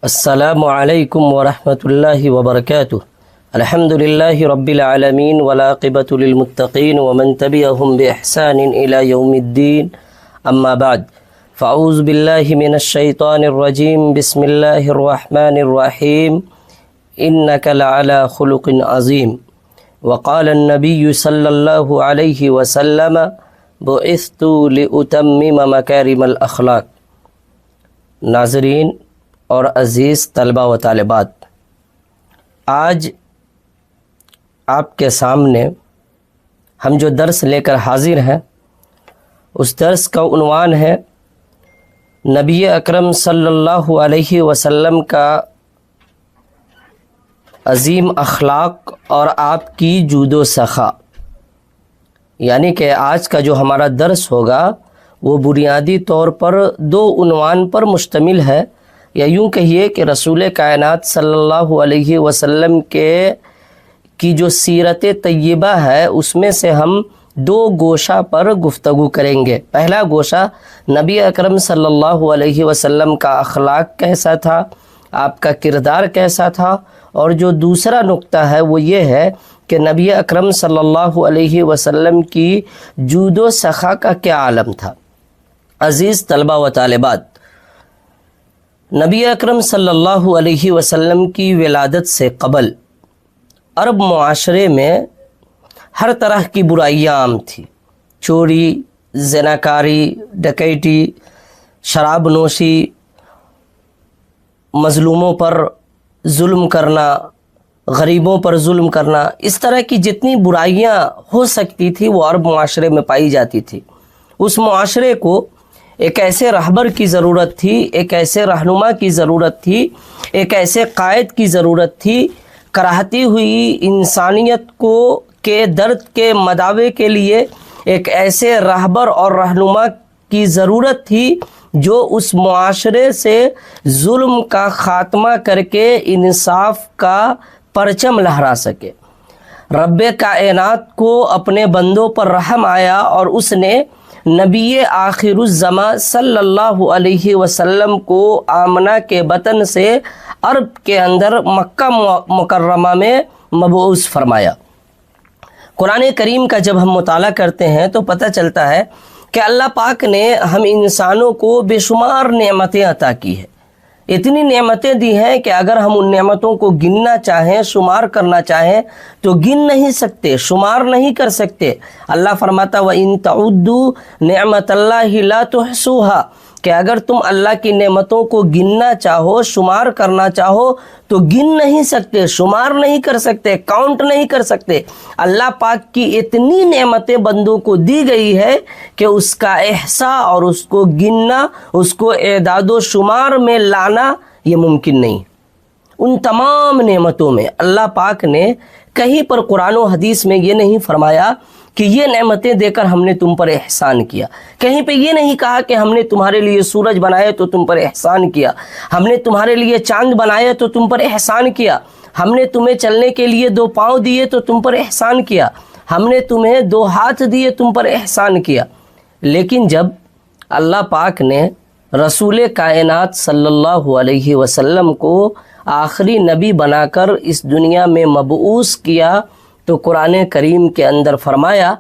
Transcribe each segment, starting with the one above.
السلام علیکم ورحمۃ اللہ وبرکاتہ۔ الحمد للہ رب العالمین والعاقبۃ للمتقین ومن تبعهم بإحسان إلی یوم الدین، اما بعد فاعوذ باللہ من الشیطان الرجیم، بسم اللہ الرحمن الرحیم، انک لعلی خلق عظیم۔ وقال النبی صلی اللہ علیہ وسلم بعثت لأتمم مکارم الاخلاق۔ ناظرین اور عزیز طلبہ و طالبات، آج آپ کے سامنے ہم جو درس لے کر حاضر ہیں، اس درس کا عنوان ہے نبی اکرم صلی اللہ علیہ وسلم کا عظیم اخلاق اور آپ کی جود و سخا۔ یعنی کہ آج کا جو ہمارا درس ہوگا وہ بنیادی طور پر دو عنوان پر مشتمل ہے، یا یوں کہیے کہ رسول کائنات صلی اللہ علیہ وسلم کی جو سیرت طیبہ ہے اس میں سے ہم دو گوشہ پر گفتگو کریں گے۔ پہلا گوشہ نبی اکرم صلی اللہ علیہ وسلم کا اخلاق کیسا تھا، آپ کا کردار کیسا تھا، اور جو دوسرا نقطہ ہے وہ یہ ہے کہ نبی اکرم صلی اللہ علیہ وسلم کی جود و سخا کا کیا عالم تھا۔ عزیز طلبہ و طالبات، نبی اکرم صلی اللہ علیہ وسلم کی ولادت سے قبل عرب معاشرے میں ہر طرح کی برائیاں عام تھی۔ چوری، زناکاری، ڈکیتی، شراب نوشی، مظلوموں پر ظلم کرنا، غریبوں پر ظلم کرنا، اس طرح کی جتنی برائیاں ہو سکتی تھی وہ عرب معاشرے میں پائی جاتی تھی۔ اس معاشرے کو ایک ایسے رہبر کی ضرورت تھی، ایک ایسے رہنما کی ضرورت تھی، ایک ایسے قائد کی ضرورت تھی۔ کراہتی ہوئی انسانیت کو کے درد کے مداوے کے لیے ایک ایسے رہبر اور رہنما کی ضرورت تھی جو اس معاشرے سے ظلم کا خاتمہ کر کے انصاف کا پرچم لہرا سکے۔ رب کائنات کو اپنے بندوں پر رحم آیا اور اس نے نبی آخر الزماں صلی اللہ علیہ وسلم کو آمنہ کے بطن سے عرب کے اندر مکہ مکرمہ میں مبعوث فرمایا۔ قرآن کریم کا جب ہم مطالعہ کرتے ہیں تو پتہ چلتا ہے کہ اللہ پاک نے ہم انسانوں کو بے شمار نعمتیں عطا کی ہیں۔ اتنی نعمتیں دی ہیں کہ اگر ہم ان نعمتوں کو گننا چاہیں، شمار کرنا چاہیں تو گن نہیں سکتے، شمار نہیں کر سکتے۔ اللہ فرماتا وَإِن تَعُدُّوا نِعْمَةَ اللَّهِ لَا تُحْصُوهَا، کہ اگر تم اللہ کی نعمتوں کو گننا چاہو، شمار کرنا چاہو تو گن نہیں سکتے، شمار نہیں کر سکتے، کاؤنٹ نہیں کر سکتے۔ اللہ پاک کی اتنی نعمتیں بندوں کو دی گئی ہے کہ اس کا احصاء اور اس کو گننا، اس کو اعداد و شمار میں لانا یہ ممکن نہیں۔ ان تمام نعمتوں میں اللہ پاک نے کہیں پر قرآن و حدیث میں یہ نہیں فرمایا کہ یہ نعمتیں دے کر ہم نے تم پر احسان کیا۔ کہیں پہ یہ نہیں کہا کہ ہم نے تمہارے لیے سورج بنائے تو تم پر احسان کیا، ہم نے تمہارے لیے چاند بنائے تو تم پر احسان کیا، ہم نے تمہیں چلنے کے لیے دو پاؤں دیے تو تم پر احسان کیا، ہم نے تمہیں دو ہاتھ دیے تم پر احسان کیا۔ لیکن جب اللہ پاک نے رسول کائنات صلی اللہ علیہ وسلم کو آخری نبی بنا کر اس دنیا میں مبعوث کیا تو قرآن کریم کے اندر فرمایا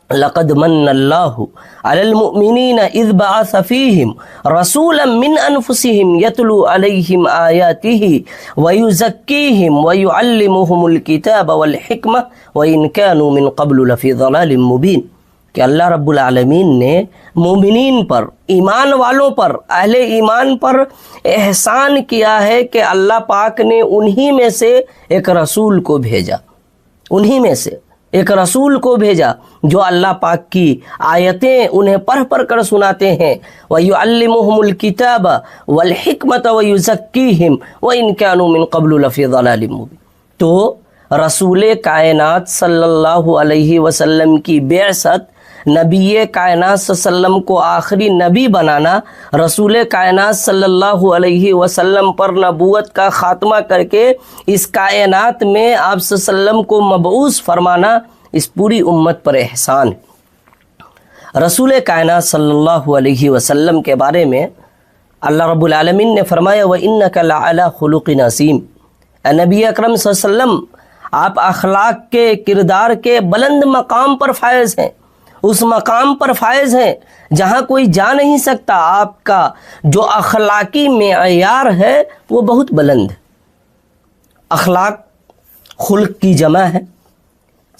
لَقَدْ مَنَّ اللَّهُ عَلَى الْمُؤْمِنِينَ إِذْ بَعَثَ فِيهِمْ رَسُولًا مِّنْ أَنفُسِهِمْ يَتْلُو عَلَيْهِمْ آيَاتِهِ وَيُزَكِّيهِمْ وَيُعَلِّمُهُمُ الْكِتَابَ وَالْحِكْمَةَ وَإِنْ كَانُوا مِنْ قَبْلُ لَفِي ضَلَالٍ مُّبِينٍ، کہ اللہ رب العالمین نے مومنین پر، ایمان والوں پر، اہل ایمان پر احسان کیا ہے کہ اللہ پاک نے انہی میں سے ایک رسول کو بھیجا، انہی میں سے ایک رسول کو بھیجا جو اللہ پاک کی آیتیں انہیں پڑھ پڑھ کر سناتے ہیں۔ وَيُعَلِّمُهُمُ الْكِتَابَ وَالْحِكْمَةَ وَيُزَكِّيهِمْ وَإِنْ كَانُوا مِنْ قَبْلُ لَفِي ضَلَالٍ مُّبِينٍ۔ تو رسول کائنات صلی اللہ علیہ وسلم کی بعثت، نبی کائنات صلی اللہ علیہ وسلم کو آخری نبی بنانا، رسول کائنات صلی اللہ علیہ وسلم پر نبوت کا خاتمہ کر کے اس کائنات میں آپ صلی اللہ علیہ وسلم کو مبعوث فرمانا، اس پوری امت پر احسان ہے۔ رسول کائنات صلی اللہ علیہ وسلم کے بارے میں اللہ رب العالمین نے فرمایا وَإِنَّكَ لَعَلَىٰ خُلُقٍ عَظِيمٍ، اے نبی اکرم صلی اللہ علیہ وسلم آپ اخلاق کے، کردار کے بلند مقام پر فائز ہیں، اس مقام پر فائز ہیں جہاں کوئی جا نہیں سکتا۔ آپ کا جو اخلاقی معیار ہے وہ بہت بلند ہے۔ اخلاق خلق کی جمع ہے۔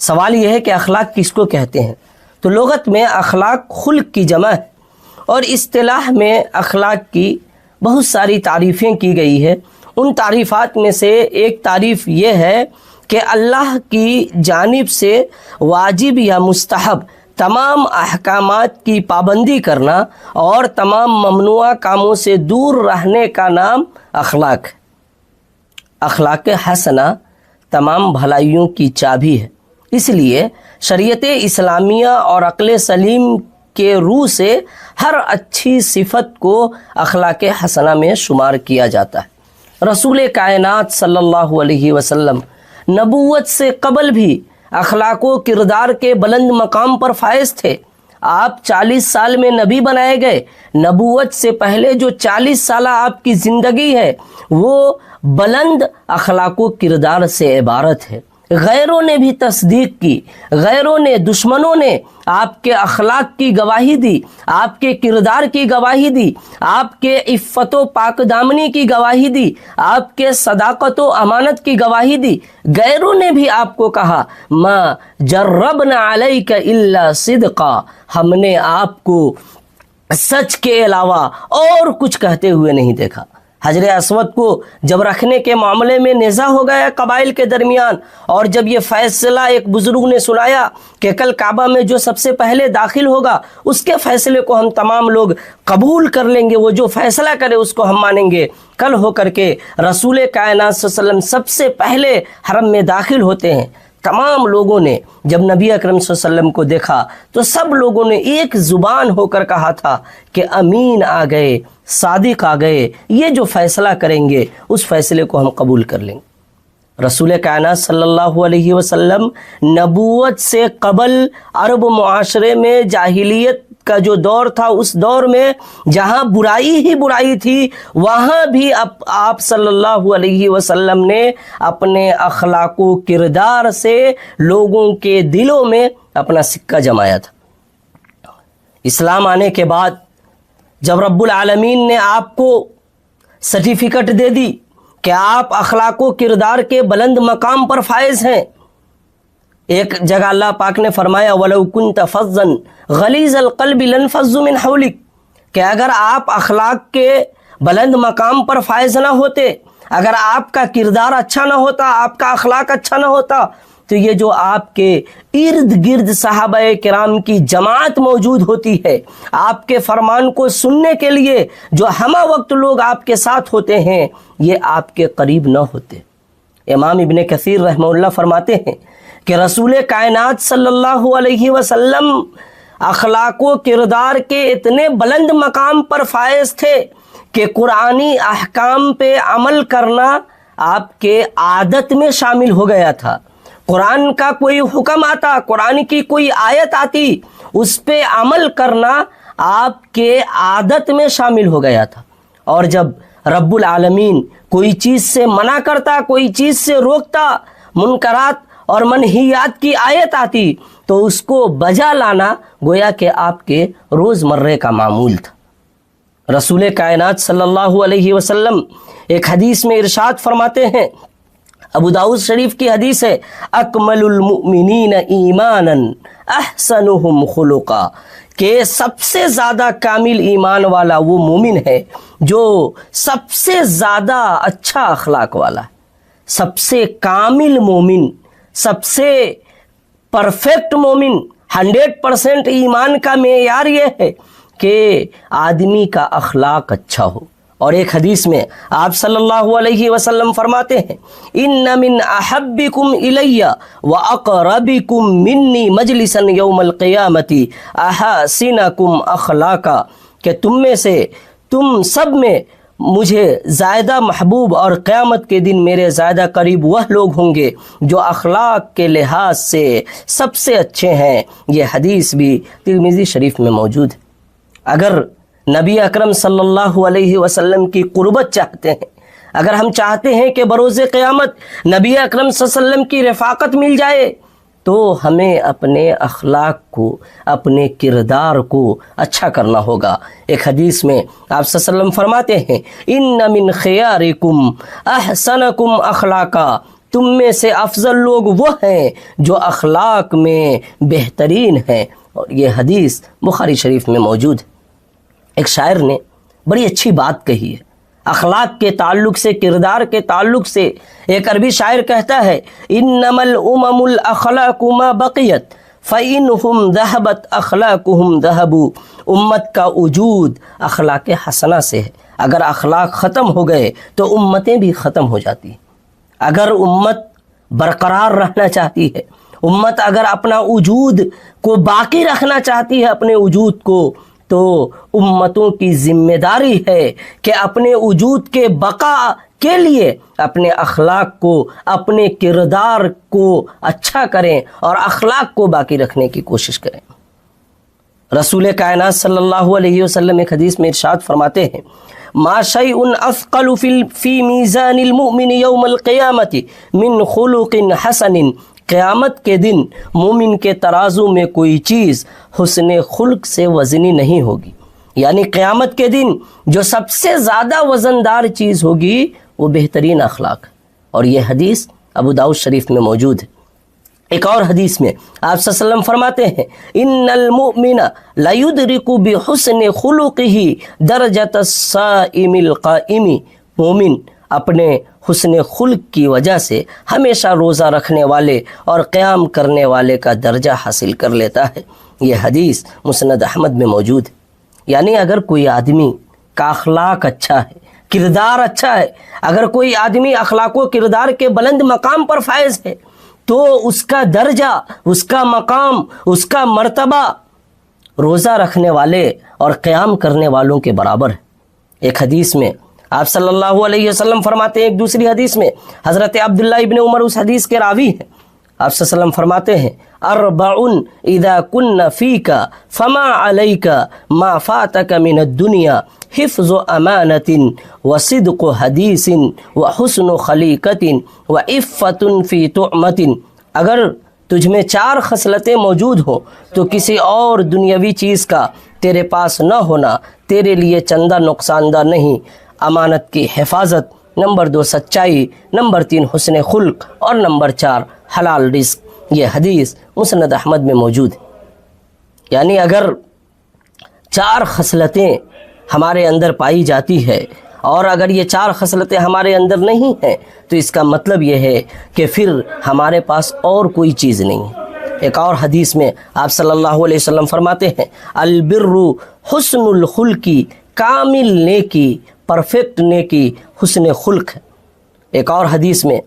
سوال یہ ہے کہ اخلاق کس کو کہتے ہیں؟ تو لغت میں اخلاق خلق کی جمع ہے، اور اصطلاح میں اخلاق کی بہت ساری تعریفیں کی گئی ہے۔ ان تعریفات میں سے ایک تعریف یہ ہے کہ اللہ کی جانب سے واجب یا مستحب تمام احکامات کی پابندی کرنا اور تمام ممنوع کاموں سے دور رہنے کا نام اخلاق ہے۔ اخلاق حسنہ تمام بھلائیوں کی چابی ہے، اس لیے شریعت اسلامیہ اور عقل سلیم کے روح سے ہر اچھی صفت کو اخلاق حسنہ میں شمار کیا جاتا ہے۔ رسول کائنات صلی اللہ علیہ وسلم نبوت سے قبل بھی اخلاق و کردار کے بلند مقام پر فائز تھے۔ آپ 40 سال میں نبی بنائے گئے۔ نبوت سے پہلے جو 40 سالہ آپ کی زندگی ہے وہ بلند اخلاق و کردار سے عبارت ہے۔ غیروں نے بھی تصدیق کی، غیروں نے، دشمنوں نے آپ کے اخلاق کی گواہی دی، آپ کے کردار کی گواہی دی، آپ کے عفت و پاک دامنی کی گواہی دی، آپ کے صداقت و امانت کی گواہی دی۔ غیروں نے بھی آپ کو کہا ما جربنا علیک الا صدقا، ہم نے آپ کو سچ کے علاوہ اور کچھ کہتے ہوئے نہیں دیکھا۔ حجر اسود کو جب رکھنے کے معاملے میں نزاع ہو گیا قبائل کے درمیان، اور جب یہ فیصلہ ایک بزرگ نے سنایا کہ کل کعبہ میں جو سب سے پہلے داخل ہوگا اس کے فیصلے کو ہم تمام لوگ قبول کر لیں گے، وہ جو فیصلہ کرے اس کو ہم مانیں گے۔ کل ہو کر کے رسول کائنات صلی اللہ علیہ وسلم سب سے پہلے حرم میں داخل ہوتے ہیں۔ تمام لوگوں نے جب نبی اکرم صلی اللہ علیہ وسلم کو دیکھا تو سب لوگوں نے ایک زبان ہو کر کہا تھا کہ امین آ گئے، صادق آ گئے، یہ جو فیصلہ کریں گے اس فیصلے کو ہم قبول کر لیں گے۔ رسول کائنات صلی اللہ علیہ وسلم نبوت سے قبل عرب معاشرے میں جاہلیت کا جو دور تھا، اس دور میں جہاں برائی ہی برائی تھی وہاں بھی آپ صلی اللہ علیہ وسلم نے اپنے اخلاق و کردار سے لوگوں کے دلوں میں اپنا سکہ جمایا تھا۔ اسلام آنے کے بعد جب رب العالمین نے آپ کو سرٹیفکیٹ دے دی کہ آپ اخلاق و کردار کے بلند مقام پر فائز ہیں، ایک جگہ اللہ پاک نے فرمایا وَلَوْ كُنْتَ فَظًّا غَلِيظَ الْقَلْبِ لَانفَضُّوا مِنْ حَوْلِكَ، کہ اگر آپ اخلاق کے بلند مقام پر فائز نہ ہوتے، اگر آپ کا کردار اچھا نہ ہوتا، آپ کا اخلاق اچھا نہ ہوتا، تو یہ جو آپ کے ارد گرد صحابہ کرام کی جماعت موجود ہوتی ہے، آپ کے فرمان کو سننے کے لیے جو ہمہ وقت لوگ آپ کے ساتھ ہوتے ہیں، یہ آپ کے قریب نہ ہوتے۔ امام ابن کثیر رحمہ اللہ فرماتے ہیں کہ رسول کائنات صلی اللہ علیہ وسلم اخلاق و کردار کے اتنے بلند مقام پر فائز تھے کہ قرآنی احکام پہ عمل کرنا آپ کے عادت میں شامل ہو گیا تھا۔ قرآن کا کوئی حکم آتا، قرآن کی کوئی آیت آتی، اس پہ عمل کرنا آپ کے عادت میں شامل ہو گیا تھا۔ اور جب رب العالمین کوئی چیز سے منع کرتا، کوئی چیز سے روکتا، منکرات اور منہیات کی آیت آتی تو اس کو بجا لانا گویا کہ آپ کے روز مرے کا معمول تھا۔ رسول کائنات صلی اللہ علیہ وسلم ایک حدیث میں ارشاد فرماتے ہیں، ابو داؤد شریف کی حدیث ہے، اکمل المؤمنین ایمانا احسنہم خلقا، کہ سب سے زیادہ کامل ایمان والا وہ مومن ہے جو سب سے زیادہ اچھا اخلاق والا ہے۔ سب سے کامل مومن، سب سے پرفیکٹ مومن، 100% ایمان کا معیار یہ ہے کہ آدمی کا اخلاق اچھا ہو۔ اور ایک حدیث میں آپ صلی اللہ علیہ وسلم فرماتے ہیں، ان من احبکم الی واقربکم منی مجلسا یوم القیامت احسنکم اخلاقا، کہ تم میں سے، تم سب میں مجھے زیادہ محبوب اور قیامت کے دن میرے زیادہ قریب وہ لوگ ہوں گے جو اخلاق کے لحاظ سے سب سے اچھے ہیں۔ یہ حدیث بھی ترمذی شریف میں موجود ہے۔ اگر نبی اکرم صلی اللہ علیہ وسلم کی قربت چاہتے ہیں، اگر ہم چاہتے ہیں کہ بروز قیامت نبی اکرم صلی اللہ علیہ وسلم کی رفاقت مل جائے، تو ہمیں اپنے اخلاق کو، اپنے کردار کو اچھا کرنا ہوگا۔ ایک حدیث میں آپ صلی اللہ علیہ وسلم فرماتے ہیں، ان من خیارکم احسنکم اخلاقا، تم میں سے افضل لوگ وہ ہیں جو اخلاق میں بہترین ہیں۔ اور یہ حدیث بخاری شریف میں موجود ہے۔ ایک شاعر نے بڑی اچھی بات کہی ہے اخلاق کے تعلق سے، کردار کے تعلق سے۔ ایک عربی شاعر کہتا ہے، انما الامم الاخلاق ما بقیت فانہم ذہبت اخلاقہم ذہبوا، امت کا وجود اخلاق حسنہ سے ہے، اگر اخلاق ختم ہو گئے تو امتیں بھی ختم ہو جاتی ہیں۔ اگر امت برقرار رہنا چاہتی ہے، امت اگر اپنا وجود کو باقی رکھنا چاہتی ہے، اپنے وجود کو، تو امتوں کی ذمہ داری ہے کہ اپنے وجود کے بقا کے لیے اپنے اخلاق کو، اپنے کردار کو اچھا کریں اور اخلاق کو باقی رکھنے کی کوشش کریں۔ رسول کائنات صلی اللہ علیہ وسلم ایک حدیث میں ارشاد فرماتے ہیں، ما شیء اثقل فی میزان المؤمن یوم القیامت من خلق حسن، قیامت کے دن مومن کے ترازو میں کوئی چیز حسن خلق سے وزنی نہیں ہوگی، یعنی قیامت کے دن جو سب سے زیادہ وزندار چیز ہوگی وہ بہترین اخلاق ہے۔ اور یہ حدیث ابو داؤد شریف میں موجود ہے۔ ایک اور حدیث میں آپ صلی اللہ علیہ وسلم فرماتے ہیں، ان المؤمن لیدرک بحسن خلقہ درجۃ الصائم القائم، مومن اپنے حسن خلق کی وجہ سے ہمیشہ روزہ رکھنے والے اور قیام کرنے والے کا درجہ حاصل کر لیتا ہے۔ یہ حدیث مسند احمد میں موجود ہے۔ یعنی اگر کوئی آدمی کا اخلاق اچھا ہے، کردار اچھا ہے، اگر کوئی آدمی اخلاق و کردار کے بلند مقام پر فائز ہے، تو اس کا درجہ، اس کا مقام، اس کا مرتبہ روزہ رکھنے والے اور قیام کرنے والوں کے برابر ہے۔ ایک حدیث میں آپ صلی اللہ علیہ وسلم فرماتے ہیں، ایک دوسری حدیث میں حضرت عبداللہ ابن عمر اس حدیث کے راوی ہیں، آپ صلی اللہ علیہ وسلم فرماتے ہیں، اربع اذا کن فیک فما علیک ما فاتک من الدنیا حفظ امانت وصدق حدیث وحسن خلیقت وعفت فی طعمت، اگر تجھ میں 4 خصلتیں موجود ہوں تو کسی اور دنیاوی چیز کا تیرے پاس نہ ہونا تیرے لیے چندہ نقصان دہ نہیں۔ امانت کی حفاظت، نمبر 2 سچائی، نمبر 3 حسن خلق، اور نمبر 4 حلال رزق۔ یہ حدیث مسند احمد میں موجود ہے۔ یعنی اگر 4 خصلتیں ہمارے اندر پائی جاتی ہے، اور اگر یہ 4 خصلتیں ہمارے اندر نہیں ہیں، تو اس کا مطلب یہ ہے کہ پھر ہمارے پاس اور کوئی چیز نہیں ہے۔ ایک اور حدیث میں آپ صلی اللہ علیہ وسلم فرماتے ہیں، البر حسن الخلق، کامل نیکی، پرفیکٹ نیکی حسن خلق ہے۔ ایک اور حدیث میں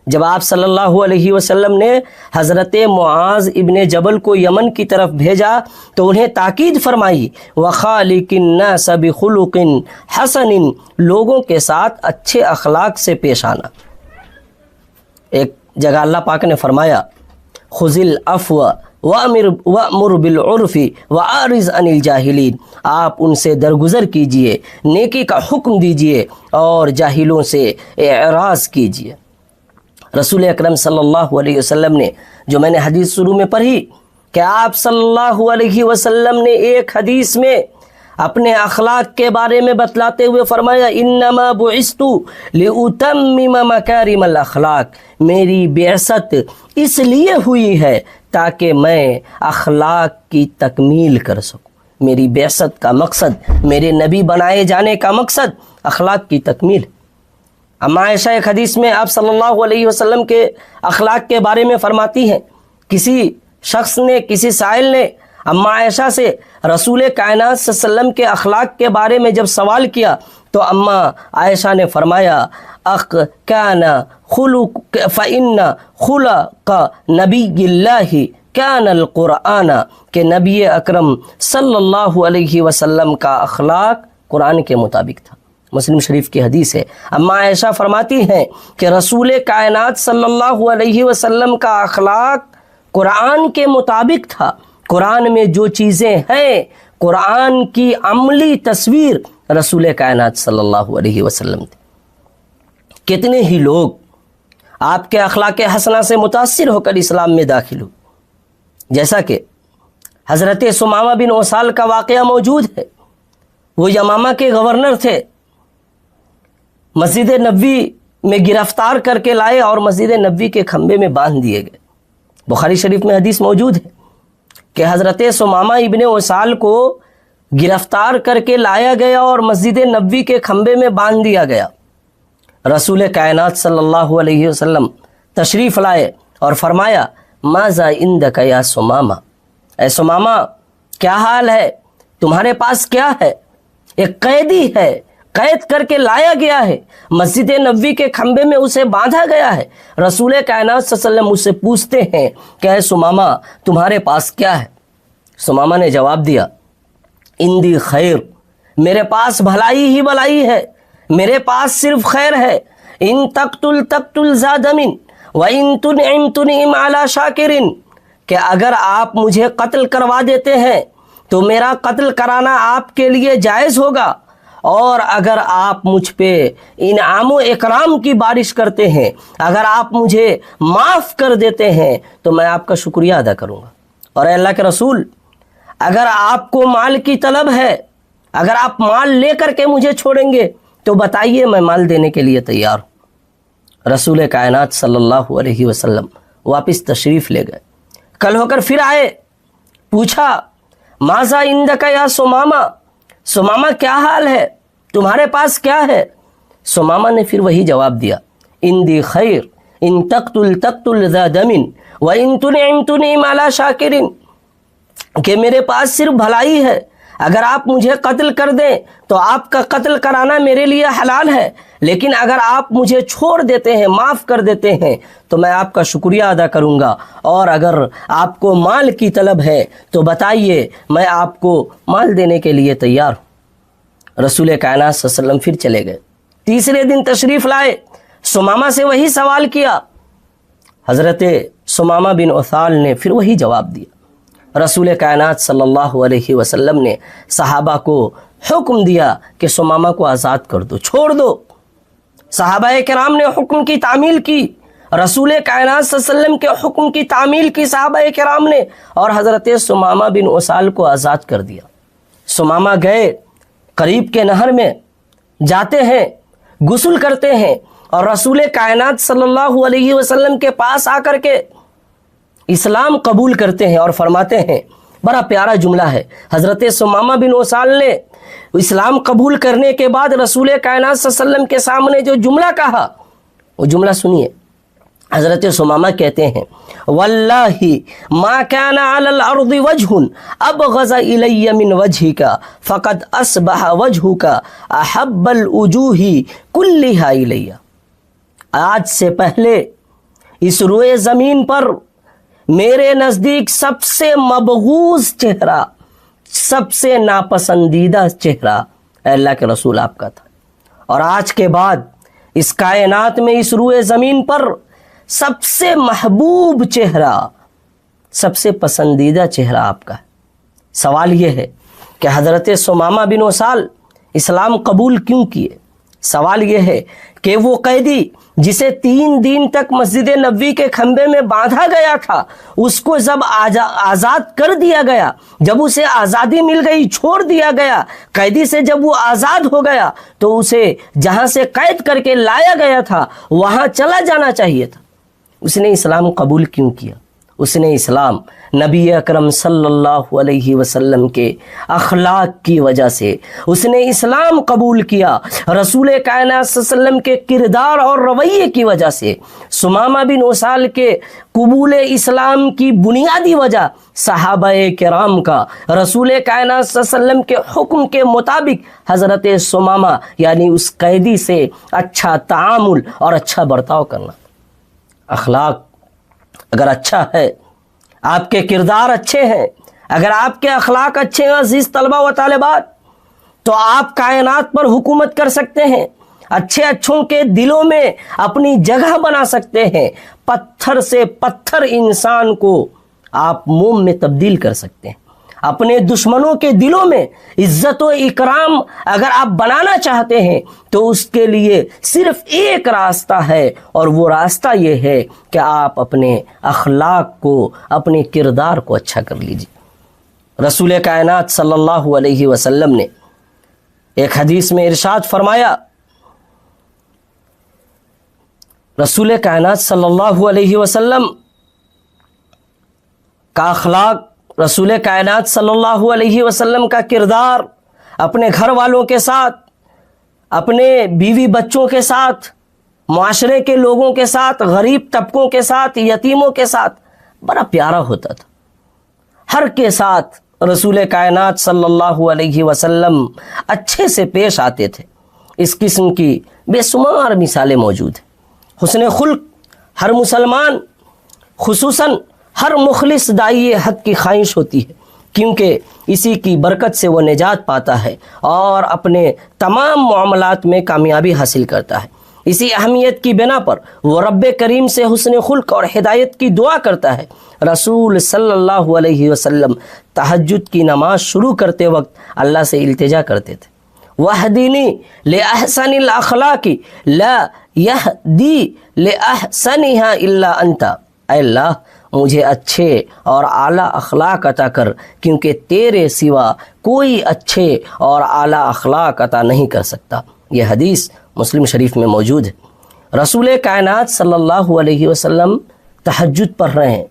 جب آپ صلی اللہ علیہ وسلم نے حضرت معاذ ابن جبل کو یمن کی طرف بھیجا تو انہیں تاکید فرمائی، وَخَالِقِ النَّاسَ بِخُلُقٍ حَسَنٍ، لوگوں کے ساتھ اچھے اخلاق سے پیش آنا۔ ایک جگہ اللہ پاک نے فرمایا، خُذِ الْعَفْوَ وَأْمُرْ بِالْعُرْفِ وَأَعْرِضْ عَنِ الْجَاهِلِينَ، آپ ان سے درگزر کیجئے، نیکی کا حکم دیجئے اور جاہلوں سے اعراض کیجئے۔ رسول اکرم صلی اللہ علیہ وسلم نے، جو میں نے حدیث شروع میں پڑھی کہ آپ صلی اللہ علیہ وسلم نے ایک حدیث میں اپنے اخلاق کے بارے میں بتلاتے ہوئے فرمایا، انما بعثت لاتمم مکارم الاخلاق، میری بعثت اس لیے ہوئی ہے تاکہ میں اخلاق کی تکمیل کر سکوں۔ میری بعثت کا مقصد، میرے نبی بنائے جانے کا مقصد اخلاق کی تکمیل۔ اما عائشہ ایک حدیث میں آپ صلی اللہ علیہ وسلم کے اخلاق کے بارے میں فرماتی ہیں، کسی شخص نے، کسی سائل نے اما عائشہ سے رسول کائنات صلی اللہ علیہ وسلم کے اخلاق کے بارے میں جب سوال کیا تو اما عائشہ نے فرمایا، کان خلق فإن خلق نبی اللہ کان القرآن، کہ نبی اکرم صلی اللہ علیہ وسلم کا اخلاق قرآن کے مطابق تھا۔ مسلم شریف کی حدیث ہے، اما عائشہ فرماتی ہیں کہ رسول کائنات صلی اللہ علیہ وسلم کا اخلاق قرآن کے مطابق تھا۔ قرآن میں جو چیزیں ہیں قرآن کی عملی تصویر رسول کائنات صلی اللہ علیہ وسلم تھے۔ کتنے ہی لوگ آپ کے اخلاق حسنہ سے متاثر ہو کر اسلام میں داخل ہوئے، جیسا کہ حضرت ثمامہ بن اسال کا واقعہ موجود ہے۔ وہ یمامہ کے گورنر تھے، مسجد نبوی میں گرفتار کر کے لائے اور مسجد نبوی کے کھمبے میں باندھ دیے گئے۔ بخاری شریف میں حدیث موجود ہے کہ حضرت ثمامہ ابن اسال کو گرفتار کر کے لایا گیا اور مسجد نبوی کے کھمبے میں باندھ دیا گیا۔ رسول کائنات صلی اللہ علیہ وسلم تشریف لائے اور فرمایا ماذا عندک یا ثمامہ، اے ثمامہ کیا حال ہے، تمہارے پاس کیا ہے؟ ایک قیدی ہے، قید کر کے لایا گیا ہے، مسجد نبوی کے کھمبے میں اسے باندھا گیا ہے۔ رسول کائنات صلی اللہ علیہ وسلم اس سے پوچھتے ہیں کہ اے ثمامہ تمہارے پاس کیا ہے؟ ثمامہ نے جواب دیا اندی خیر، میرے پاس بھلائی ہی بھلائی ہے، میرے پاس صرف خیر ہے۔ ان تقتل تقتل ذا دم وان تنعم تنعم علی شاکر، کہ اگر آپ مجھے قتل کروا دیتے ہیں تو میرا قتل کرانا آپ کے لیے جائز ہوگا، اور اگر آپ مجھ پہ انعام و اکرام کی بارش کرتے ہیں، اگر آپ مجھے معاف کر دیتے ہیں تو میں آپ کا شکریہ ادا کروں گا۔ اور اے اللہ کے رسول، اگر آپ کو مال کی طلب ہے، اگر آپ مال لے کر کے مجھے چھوڑیں گے تو بتائیے، میں مال دینے کے لیے تیار ہوں۔ رسول کائنات صلی اللہ علیہ وسلم واپس تشریف لے گئے۔ کل ہو کر پھر آئے، پوچھا ماذا عندک یا ثمامہ، ثمامہ کیا حال ہے، تمہارے پاس کیا ہے؟ ثمامہ نے پھر وہی جواب دیا اندی خیر، ان تقتل تقتل ذا دم وان تنعم تنعم علی شاکر، کہ میرے پاس صرف بھلائی ہے، اگر آپ مجھے قتل کر دیں تو آپ کا قتل کرانا میرے لیے حلال ہے، لیکن اگر آپ مجھے چھوڑ دیتے ہیں، معاف کر دیتے ہیں تو میں آپ کا شکریہ ادا کروں گا، اور اگر آپ کو مال کی طلب ہے تو بتائیے، میں آپ کو مال دینے کے لیے تیار ہوں۔ رسول کائنات صلی اللہ علیہ وسلم پھر چلے گئے۔ تیسرے دن تشریف لائے، ثمامہ سے وہی سوال کیا۔ حضرت ثمامہ بن اسال نے پھر وہی جواب دیا۔ رسول کائنات صلی اللہ علیہ وسلم نے صحابہ کو حکم دیا کہ ثمامہ کو آزاد کر دو، چھوڑ دو۔ صحابہ کرام نے حکم کی تعمیل کی، رسول کائنات صلی اللہ علیہ وسلم کے حکم کی تعمیل کی صحابہ کرام نے، اور حضرت ثمامہ بن اسال کو آزاد کر دیا۔ ثمامہ گئے، قریب کے نہر میں جاتے ہیں، غسل کرتے ہیں، اور رسول کائنات صلی اللہ علیہ وسلم کے پاس آ کر کے اسلام قبول کرتے ہیں اور فرماتے ہیں، بڑا پیارا جملہ ہے۔ حضرت ثمامہ بن اسال نے اسلام قبول کرنے کے بعد رسول کائنات صلی اللہ علیہ وسلم کے سامنے جو جملہ کہا، وہ جملہ سنیے۔ حضرت ثمامہ کہتے ہیں واللہ ما کان علی الارض وجہ ابغض الی من وجہک فقد اصبح وجہک احب الوجوہ کلھا الی، آج سے پہلے اس روئے زمین پر میرے نزدیک سب سے مبغوض چہرہ، سب سے ناپسندیدہ چہرہ اے اللہ کے رسول آپ کا تھا، اور آج کے بعد اس کائنات میں اس روئے زمین پر سب سے محبوب چہرہ، سب سے پسندیدہ چہرہ آپ کا ہے۔ سوال یہ ہے کہ حضرت ثمامہ بن اسال اسلام قبول کیوں کیے؟ سوال یہ ہے کہ وہ قیدی جسے 3 دن تک مسجد نبوی کے کھمبے میں باندھا گیا تھا، اس کو جب آزاد کر دیا گیا، جب اسے آزادی مل گئی، چھوڑ دیا گیا، قیدی سے جب وہ آزاد ہو گیا تو اسے جہاں سے قید کر کے لایا گیا تھا وہاں چلا جانا چاہیے تھا۔ اس نے اسلام قبول کیوں کیا؟ اس نے اسلام نبی اکرم صلی اللہ علیہ وسلم کے اخلاق کی وجہ سے اس نے اسلام قبول کیا، رسول کائنات صلی اللہ علیہ وسلم کے کردار اور رویے کی وجہ سے۔ ثمامہ بن اسال کے قبول اسلام کی بنیادی وجہ صحابہ کرام کا رسول کائنات صلی اللہ علیہ وسلم کے حکم کے مطابق حضرت ثمامہ یعنی اس قیدی سے اچھا تعامل اور اچھا برتاؤ کرنا۔ اخلاق اگر اچھا ہے، آپ کے کردار اچھے ہیں، اگر آپ کے اخلاق اچھے ہیں عزیز طلبہ و طالبات، تو آپ کائنات پر حکومت کر سکتے ہیں، اچھے اچھوں کے دلوں میں اپنی جگہ بنا سکتے ہیں، پتھر سے پتھر انسان کو آپ موم میں تبدیل کر سکتے ہیں۔ اپنے دشمنوں کے دلوں میں عزت و اکرام اگر آپ بنانا چاہتے ہیں تو اس کے لیے صرف ایک راستہ ہے، اور وہ راستہ یہ ہے کہ آپ اپنے اخلاق کو، اپنے کردار کو اچھا کر لیجیے۔ رسول کائنات صلی اللہ علیہ وسلم نے ایک حدیث میں ارشاد فرمایا، رسول کائنات صلی اللہ علیہ وسلم کا اخلاق، رسول کائنات صلی اللہ علیہ وسلم کا کردار اپنے گھر والوں کے ساتھ، اپنے بیوی بچوں کے ساتھ، معاشرے کے لوگوں کے ساتھ، غریب طبقوں کے ساتھ، یتیموں کے ساتھ بڑا پیارا ہوتا تھا۔ ہر کے ساتھ رسول کائنات صلی اللہ علیہ وسلم اچھے سے پیش آتے تھے۔ اس قسم کی بے شمار مثالیں موجود ہیں۔ حسن خلق ہر مسلمان، خصوصاً ہر مخلص داعی حق کی خواہش ہوتی ہے، کیونکہ اسی کی برکت سے وہ نجات پاتا ہے اور اپنے تمام معاملات میں کامیابی حاصل کرتا ہے۔ اسی اہمیت کی بنا پر وہ رب کریم سے حسن خلق اور ہدایت کی دعا کرتا ہے۔ رسول صلی اللہ علیہ وسلم تہجد کی نماز شروع کرتے وقت اللہ سے التجا کرتے تھے، وَاہْدِنِي لِأَحْسَنِ الْأَخْلَاقِ لَا يَهْدِي لِأَحْسَنِهَا إِلَّا أَنْتَ، اے اللہ مجھے اچھے اور اعلیٰ اخلاق عطا کر، کیونکہ تیرے سوا کوئی اچھے اور اعلیٰ اخلاق عطا نہیں کر سکتا۔ یہ حدیث مسلم شریف میں موجود ہے۔ رسول کائنات صلی اللہ علیہ وسلم تہجد پڑھ رہے ہیں،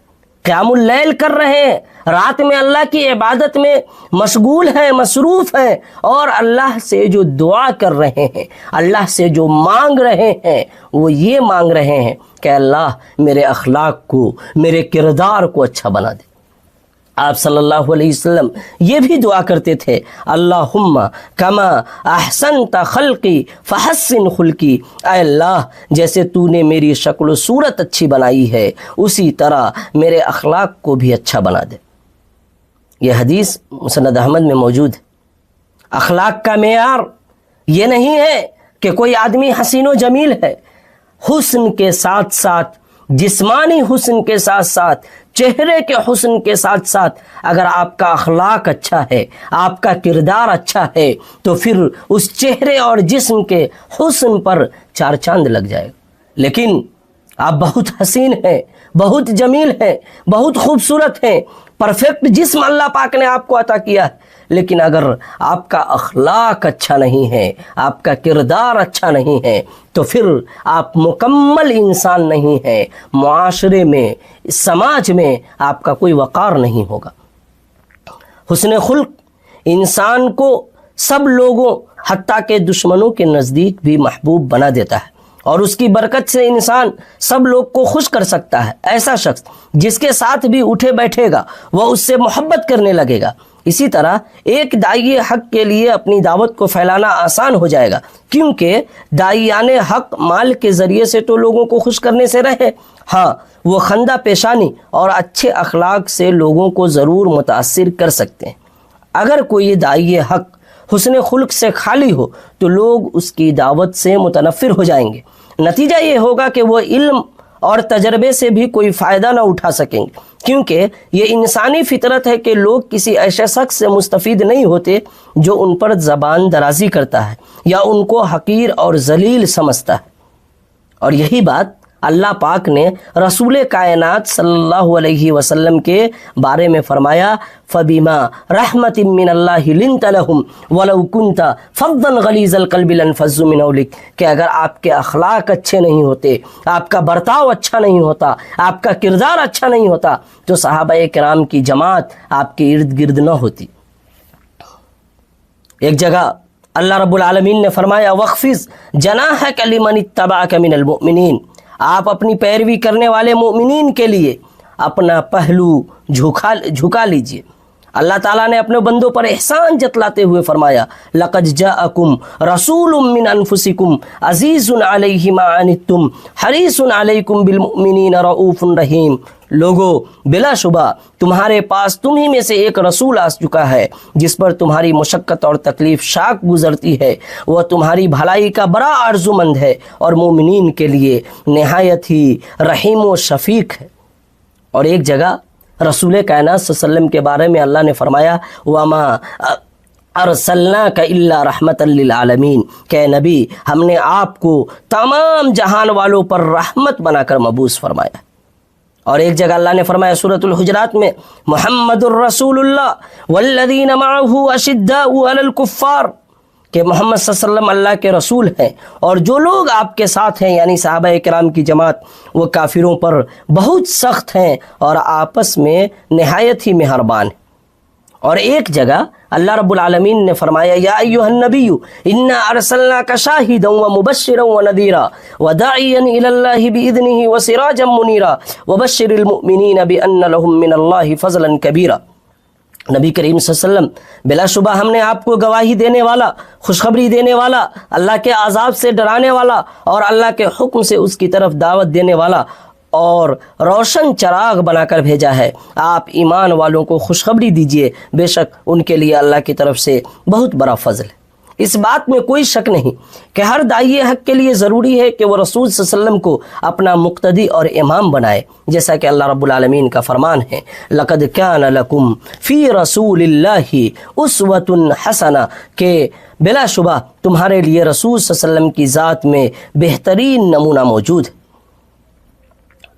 قیام اللیل کر رہے ہیں، رات میں اللہ کی عبادت میں مشغول ہیں، مصروف ہیں، اور اللہ سے جو دعا کر رہے ہیں، اللہ سے جو مانگ رہے ہیں، وہ یہ مانگ رہے ہیں کہ اللہ میرے اخلاق کو، میرے کردار کو اچھا بنا دے۔ آپ صلی اللہ علیہ وسلم یہ بھی دعا کرتے تھے، اللہم کما احسنت خلقی فحسن خلقی، اے اللہ جیسے تو نے میری شکل و صورت اچھی بنائی ہے اسی طرح میرے اخلاق کو بھی اچھا بنا دے۔ یہ حدیث مسند احمد میں موجود ہے۔ اخلاق کا معیار یہ نہیں ہے کہ کوئی آدمی حسین و جمیل ہے، حسن کے ساتھ ساتھ، جسمانی حسن کے ساتھ ساتھ، چہرے کے حسن کے ساتھ ساتھ اگر آپ کا اخلاق اچھا ہے، آپ کا کردار اچھا ہے، تو پھر اس چہرے اور جسم کے حسن پر چار چاند لگ جائے گا۔ لیکن آپ بہت حسین ہیں، بہت جمیل ہیں، بہت خوبصورت ہیں، پرفیکٹ جسم اللہ پاک نے آپ کو عطا کیا ہے، لیکن اگر آپ کا اخلاق اچھا نہیں ہے، آپ کا کردار اچھا نہیں ہے، تو پھر آپ مکمل انسان نہیں ہیں۔ معاشرے میں، سماج میں آپ کا کوئی وقار نہیں ہوگا۔ حسن خلق انسان کو سب لوگوں، حتیٰ کہ دشمنوں کے نزدیک بھی محبوب بنا دیتا ہے، اور اس کی برکت سے انسان سب لوگ کو خوش کر سکتا ہے۔ ایسا شخص جس کے ساتھ بھی اٹھے بیٹھے گا وہ اس سے محبت کرنے لگے گا۔ اسی طرح ایک داعی حق کے لیے اپنی دعوت کو پھیلانا آسان ہو جائے گا، کیونکہ داعیان حق مال کے ذریعے سے تو لوگوں کو خوش کرنے سے رہے، ہاں وہ خندہ پیشانی اور اچھے اخلاق سے لوگوں کو ضرور متاثر کر سکتے ہیں۔ اگر کوئی داعی حق حسن خلق سے خالی ہو تو لوگ اس کی دعوت سے متنفر ہو جائیں گے۔ نتیجہ یہ ہوگا کہ وہ علم اور تجربے سے بھی کوئی فائدہ نہ اٹھا سکیں گے، کیونکہ یہ انسانی فطرت ہے کہ لوگ کسی ایسے شخص سے مستفید نہیں ہوتے جو ان پر زبان درازی کرتا ہے یا ان کو حقیر اور ذلیل سمجھتا ہے۔ اور یہی بات اللہ پاک نے رسول کائنات صلی اللہ علیہ وسلم کے بارے میں فرمایا، فَبِمَا رَحْمَةٍ مِّنَ اللَّهِ لِنْتَ لَهُمْ وَلَوْ كُنْتَ فَظًّا غَلِيظَ الْقَلْبِ لَانفَضُّوا مِنْ حَوْلِكَ، کہ اگر آپ کے اخلاق اچھے نہیں ہوتے، آپ کا برتاؤ اچھا نہیں ہوتا، آپ کا کردار اچھا نہیں ہوتا، تو صحابہ کرام کی جماعت آپ کے ارد گرد نہ ہوتی۔ ایک جگہ اللہ رب العالمین نے فرمایا، وَاخْفِضْ جَنَاحَكَ لِمَنِ اتَّبَعَكَ مِنَ الْمُؤْمِنِينَ، آپ اپنی پیروی کرنے والے مومنین کے لیے اپنا پہلو جھکا لیجئے۔ اللہ تعالیٰ نے اپنے بندوں پر احسان جتلاتے ہوئے فرمایا، لَقَدْ جَاءَكُمْ رَسُولٌ مِّنْ أَنفُسِكُمْ عَزِيزٌ عَلَيْهِ مَا عَنِتُّمْ حَرِيصٌ عَلَيْكُمْ بِالْمُؤْمِنِينَ رَءُوفٌ رَحِيمٌ، لوگو بلا شبہ تمہارے پاس تم ہی میں سے ایک رسول آ چکا ہے جس پر تمہاری مشقت اور تکلیف شاق گزرتی ہے، وہ تمہاری بھلائی کا بڑا آرزومند ہے اور مومنین کے لیے نہایت ہی رحیم و شفیق ہے۔ اور ایک جگہ رسول کائنات صلی اللہ علیہ وسلم کے بارے میں اللہ نے فرمایا وما ارسلناک الا رحمتا للعالمین، کہ نبی ہم نے آپ کو تمام جہان والوں پر رحمت بنا کر مبعوث فرمایا۔ اور ایک جگہ اللہ نے فرمایا سورۃ الحجرات میں محمد الرسول اللہ والذین معہ اشداء علی الکفار، کہ محمد صلی اللہ علیہ وسلم اللہ کے رسول ہیں اور جو لوگ آپ کے ساتھ ہیں یعنی صحابہ کرام کی جماعت وہ کافروں پر بہت سخت ہیں اور آپس میں نہایت ہی مہربان ہیں۔ اور ایک جگہ اللہ رب العالمین نے فرمایا یا ایھا النبی انا ارسلناک شاہدا ومبشرا ونذیرا وداعیا الی اللہ باذنہ وسراجا منیرا وبشر المؤمنین بان لهم من اللہ فضلا کبیرا۔ نبی کریم صلی اللہ علیہ وسلم بلا شبہ ہم نے آپ کو گواہی دینے والا، خوشخبری دینے والا، اللہ کے عذاب سے ڈرانے والا اور اللہ کے حکم سے اس کی طرف دعوت دینے والا اور روشن چراغ بنا کر بھیجا ہے۔ آپ ایمان والوں کو خوشخبری دیجئے، بے شک ان کے لیے اللہ کی طرف سے بہت بڑا فضل ہے۔ اس بات میں کوئی شک نہیں کہ ہر داعی حق کے لیے ضروری ہے کہ وہ رسول صلی اللہ علیہ وسلم کو اپنا مقتدی اور امام بنائے، جیسا کہ اللہ رب العالمین کا فرمان ہے لقد کان لکم فی رسول اللہ اسوۃ حسنہ، کہ بلا شبہ تمہارے لیے رسول صلی اللہ علیہ وسلم کی ذات میں بہترین نمونہ موجود ہے۔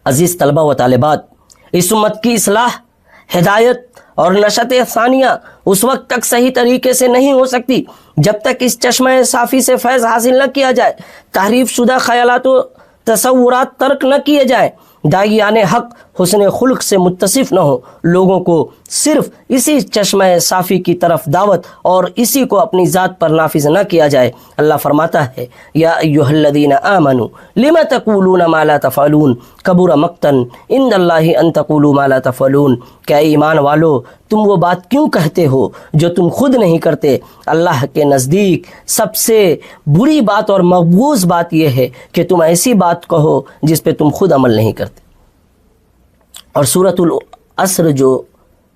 عزیز طلبہ و طالبات، اس امت کی اصلاح، ہدایت اور نشأت ثانیہ اس وقت تک صحیح طریقے سے نہیں ہو سکتی جب تک اس چشمہ صافی سے فیض حاصل نہ کیا جائے، تحریف شدہ خیالات و تصورات ترک نہ کیے جائیں، داعیان حق حسن خلق سے متصف نہ ہو، لوگوں کو صرف اسی چشمہ صافی کی طرف دعوت اور اسی کو اپنی ذات پر نافذ نہ کیا جائے۔ اللہ فرماتا ہے یا ایھا الذین آمنوا لم تقولون ما لا تفعلون کبر مقتا عند اللہ ان تقولوا ما لا تفعلون، کہ ایمان والو تم وہ بات کیوں کہتے ہو جو تم خود نہیں کرتے؟ اللہ کے نزدیک سب سے بری بات اور مبغوض بات یہ ہے کہ تم ایسی بات کہو جس پہ تم خود عمل نہیں کرتے۔ اور سورۃ العصر جو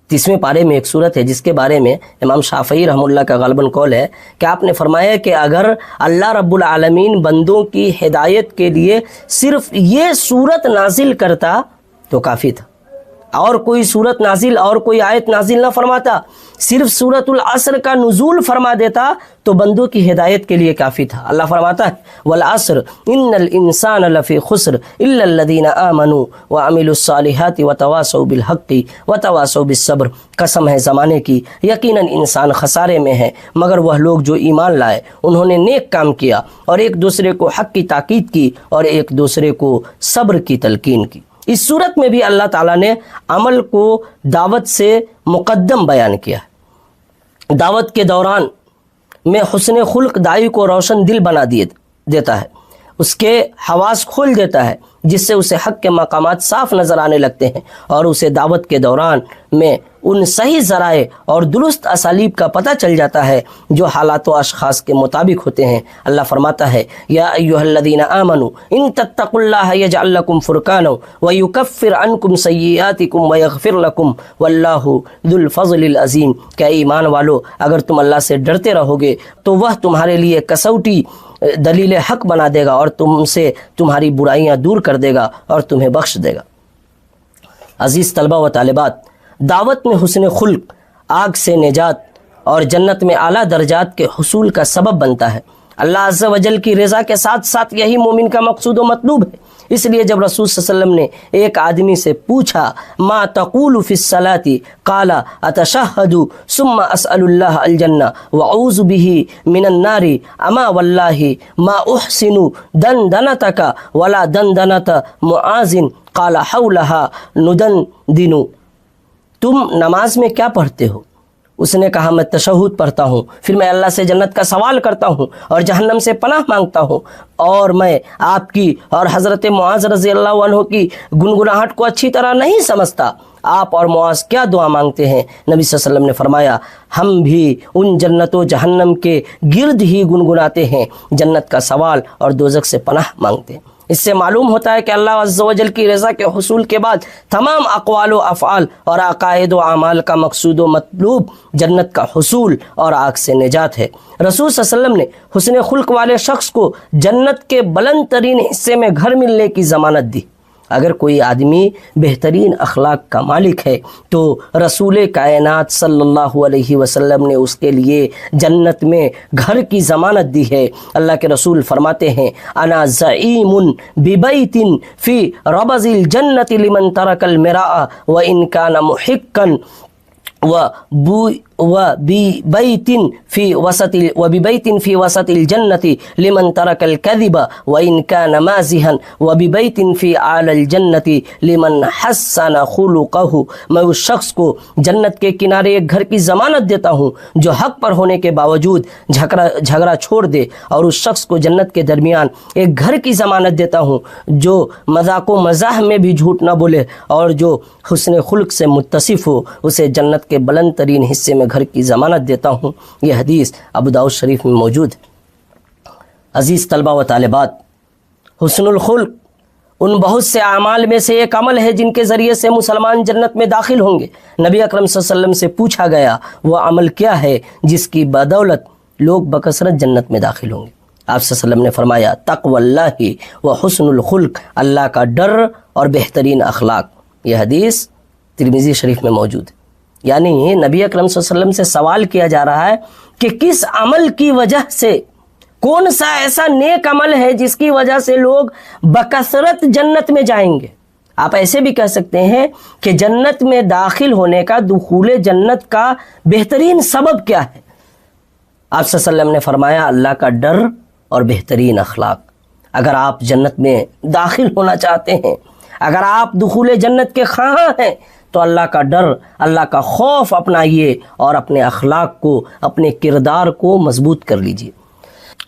30ویں پارے میں ایک سورت ہے جس کے بارے میں امام شافعی رحمہ اللہ کا غالباً قول ہے کہ آپ نے فرمایا کہ اگر اللہ رب العالمین بندوں کی ہدایت کے لیے صرف یہ سورت نازل کرتا تو کافی تھا، اور کوئی سورت نازل اور کوئی آیت نازل نہ فرماتا، صرف سورۃ العصر کا نزول فرما دیتا تو بندوں کی ہدایت کے لیے کافی تھا۔ اللہ فرماتا ہے والعصر ان الانسان لفی خسر الا الذین آمنوا وعملوا الصالحات وتواصوا بالحق وتواصوا بالصبر، قسم ہے زمانے کی یقیناً انسان خسارے میں ہے مگر وہ لوگ جو ایمان لائے، انہوں نے نیک کام کیا اور ایک دوسرے کو حق کی تاکید کی اور ایک دوسرے کو صبر کی تلقین کی۔ اس صورت میں بھی اللہ تعالیٰ نے عمل کو دعوت سے مقدم بیان کیا ہے۔ دعوت کے دوران میں حسن خلق داعی کو روشن دل بنا دیتا ہے، اس کے حواس کھول دیتا ہے جس سے اسے حق کے مقامات صاف نظر آنے لگتے ہیں اور اسے دعوت کے دوران میں ان صحیح ذرائع اور درست اسالیب کا پتہ چل جاتا ہے جو حالات و اشخاص کے مطابق ہوتے ہیں۔ اللہ فرماتا ہے یا ایھا الذین آمنوا ان تتقوا اللہ یجعل لکم فرقانا ویکفر عنکم سیئاتکم ویغفر لکم واللہ ذو الفضل العظیم، کہ ایمان والو اگر تم اللہ سے ڈرتے رہو گے تو وہ تمہارے لیے کسوٹی دلیل حق بنا دے گا اور تم سے تمہاری برائیاں دور کر دے گا اور تمہیں بخش دے گا۔ عزیز طلبہ و طالبات، دعوت میں حسن خلق آگ سے نجات اور جنت میں اعلیٰ درجات کے حصول کا سبب بنتا ہے۔ اللہ عز و جل کی رضا کے ساتھ ساتھ یہی مومن کا مقصود و مطلوب ہے۔ اس لیے جب رسول صلی اللہ علیہ وسلم نے ایک آدمی سے پوچھا ما تقول فی الصلاۃ قال اتشہد ثم اسأل اللہ الجنہ واعوذ بہ من النار اما واللہ ما احسن دندنتک ولا دندنت معاذ قال حولہا ندندن، تم نماز میں کیا پڑھتے ہو؟ اس نے کہا میں تشہد پڑھتا ہوں، پھر میں اللہ سے جنت کا سوال کرتا ہوں اور جہنم سے پناہ مانگتا ہوں، اور میں آپ کی اور حضرت معاذ رضی اللہ عنہ کی گنگناہٹ کو اچھی طرح نہیں سمجھتا۔ آپ اور معاذ کیا دعا مانگتے ہیں؟ نبی صلی اللہ علیہ وسلم نے فرمایا ہم بھی ان جنت و جہنم کے گرد ہی گنگناتے ہیں، جنت کا سوال اور دوزخ سے پناہ مانگتے ہیں۔ اس سے معلوم ہوتا ہے کہ اللہ عز و جل کی رضا کے حصول کے بعد تمام اقوال و افعال اور عقائد و اعمال کا مقصود و مطلوب جنت کا حصول اور آگ سے نجات ہے۔ رسول صلی اللہ علیہ وسلم نے حسن خلق والے شخص کو جنت کے بلند ترین حصے میں گھر ملنے کی ضمانت دی۔ اگر کوئی آدمی بہترین اخلاق کا مالک ہے تو رسول کائنات صلی اللہ علیہ وسلم نے اس کے لیے جنت میں گھر کی ضمانت دی ہے۔ اللہ کے رسول فرماتے ہیں انا زعیم ببیت فی ربض الجنت لمن ترک المراء وان کان محقا وببيت في وسط الجنة لمن ترك الكذب وإن كان مازحا وببيت في أعلى الجنة لمن حسن خلقه۔ میں اس شخص کو جنت کے کنارے ایک گھر کی ضمانت دیتا ہوں جو حق پر ہونے کے باوجود جھگڑا چھوڑ دے، اور اس شخص کو جنت کے درمیان ایک گھر کی ضمانت دیتا ہوں جو مذاق و مزاح میں بھی جھوٹ نہ بولے، اور جو حسن خلق سے متصف ہو اسے جنت کے بلند ترین حصے میں گھر کی ضمانت دیتا ہوں۔ یہ حدیث ابو داؤد شریف میں موجود ہے۔ عزیز طلبہ و طالبات، حسن الخلق ان بہت سے اعمال میں سے ایک عمل ہے جن کے ذریعے سے مسلمان جنت میں داخل ہوں گے۔ نبی اکرم صلی اللہ علیہ وسلم سے پوچھا گیا وہ عمل کیا ہے جس کی بدولت لوگ بکثرت جنت میں داخل ہوں گے؟ آپ صلی اللہ علیہ وسلم نے فرمایا تقوی اللہ و حسن الخلق، اللہ کا ڈر اور بہترین اخلاق۔ یہ حدیث ترمذی شریف میں موجود ہے۔ یعنی نبی اکرم صلی اللہ علیہ وسلم سے سوال کیا جا رہا ہے کہ کس عمل کی وجہ سے، کون سا ایسا نیک عمل ہے جس کی وجہ سے لوگ بکثرت جنت میں جائیں گے۔ آپ ایسے بھی کہہ سکتے ہیں کہ جنت میں داخل ہونے کا، دخول جنت کا بہترین سبب کیا ہے؟ آپ صلی اللہ علیہ وسلم نے فرمایا اللہ کا ڈر اور بہترین اخلاق۔ اگر آپ جنت میں داخل ہونا چاہتے ہیں، اگر آپ دخول جنت کے خواہاں ہیں تو اللہ کا ڈر، اللہ کا خوف اپنائیے اور اپنے اخلاق کو، اپنے کردار کو مضبوط کر لیجیے۔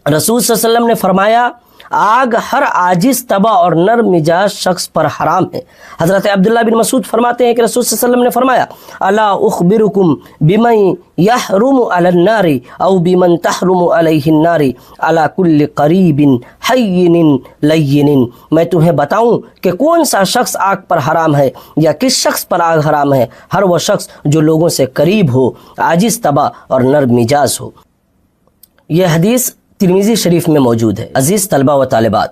رسول صلی اللہ علیہ وسلم نے فرمایا آگ ہر عاجز، تباہ اور نرم مزاج شخص پر حرام ہے۔ حضرت عبداللہ بن مسعود فرماتے ہیں کہ رسول صلی اللہ علیہ وسلم نے فرمایا الا اخبرکم بمن یحرم علی النار او بمن تحرم علیہ النار علی کل قریب حین لین، میں تمہیں بتاؤں کہ کون سا شخص آگ پر حرام ہے یا کس شخص پر آگ حرام ہے؟ ہر وہ شخص جو لوگوں سے قریب ہو، عاجز، تباہ اور نرم مزاج ہو۔ یہ حدیث ترمذی شریف میں موجود ہے۔ عزیز طلبہ و طالبات،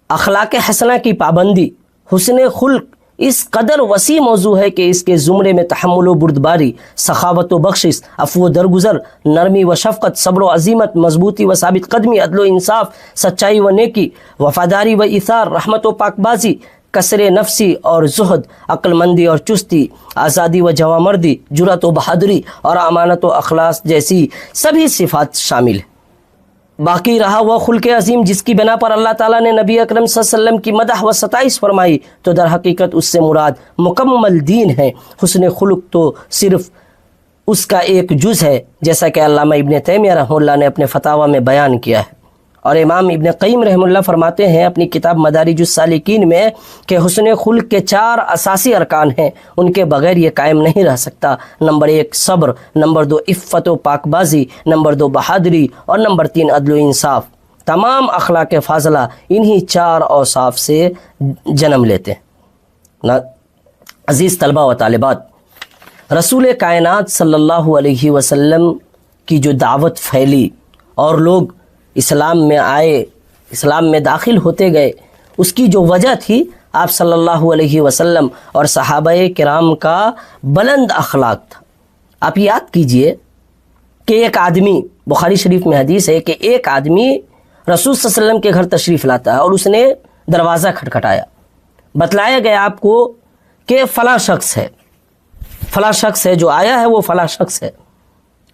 اخلاق حسنہ کی پابندی، حسن خلق اس قدر وسیع موضوع ہے کہ اس کے زمرے میں تحمل و بردباری، سخاوت و بخشش، عفو و درگزر، نرمی و شفقت، صبر و عزیمت، مضبوطی و ثابت قدمی، عدل و انصاف، سچائی و نیکی، وفاداری و ایثار، رحمت و پاکبازی، کسر نفسی اور زہد، عقل مندی اور چستی، آزادی و جوانمردی، جرأت و بہادری اور امانت و اخلاص جیسی سبھی صفات شامل ہیں۔ باقی رہا وہ خلق عظیم جس کی بنا پر اللہ تعالیٰ نے نبی اکرم صلی اللہ علیہ وسلم کی مدح و ستائش فرمائی، تو در حقیقت اس سے مراد مکمل دین ہے۔ حسن خلق تو صرف اس کا ایک جز ہے، جیسا کہ علامہ ابن تیمیہ رحمہ اللہ نے اپنے فتاوی میں بیان کیا ہے، اور امام ابن قیم رحمہ اللہ فرماتے ہیں اپنی کتاب مدارج السالکین میں کہ حسن خلق کے 4 اساسی ارکان ہیں، ان کے بغیر یہ قائم نہیں رہ سکتا۔ نمبر 1 صبر، نمبر 2 عفت و پاکبازی، نمبر 2 بہادری، اور نمبر 3 عدل و انصاف۔ تمام اخلاق فاضلہ انہی 4 اوصاف سے جنم لیتے ہیں۔ عزیز طلبہ و طالبات، رسول کائنات صلی اللہ علیہ وسلم کی جو دعوت پھیلی اور لوگ اسلام میں آئے، اسلام میں داخل ہوتے گئے، اس کی جو وجہ تھی آپ صلی اللہ علیہ وسلم اور صحابہ کرام کا بلند اخلاق تھا۔ آپ یاد کیجئے کہ ایک آدمی، بخاری شریف میں حدیث ہے کہ ایک آدمی رسول صلی اللہ علیہ وسلم کے گھر تشریف لاتا ہے اور اس نے دروازہ کھٹکھٹایا، بتلایا گیا آپ کو کہ فلاں شخص ہے جو آیا ہے وہ فلاں شخص ہے۔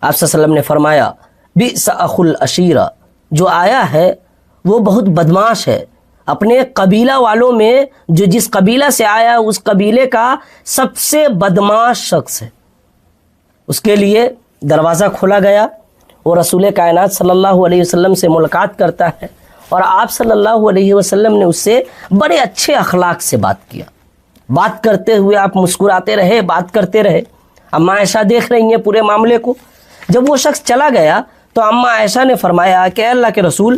آپ صلی اللہ علیہ وسلم نے فرمایا بئس اخو العشیرہ، جو آیا ہے وہ بہت بدماش ہے، اپنے قبیلہ والوں میں جو جس قبیلہ سے آیا اس قبیلے کا سب سے بدماش شخص ہے۔ اس کے لیے دروازہ کھولا گیا، وہ رسول کائنات صلی اللہ علیہ وسلم سے ملاقات کرتا ہے، اور آپ صلی اللہ علیہ وسلم نے اس سے بڑے اچھے اخلاق سے بات کیا۔ بات کرتے ہوئے آپ مسکراتے رہے، بات کرتے رہے۔ اماں عائشہ دیکھ رہی ہیں پورے معاملے کو۔ جب وہ شخص چلا گیا تو اماں عائشہ نے فرمایا کہ اللہ کے رسول،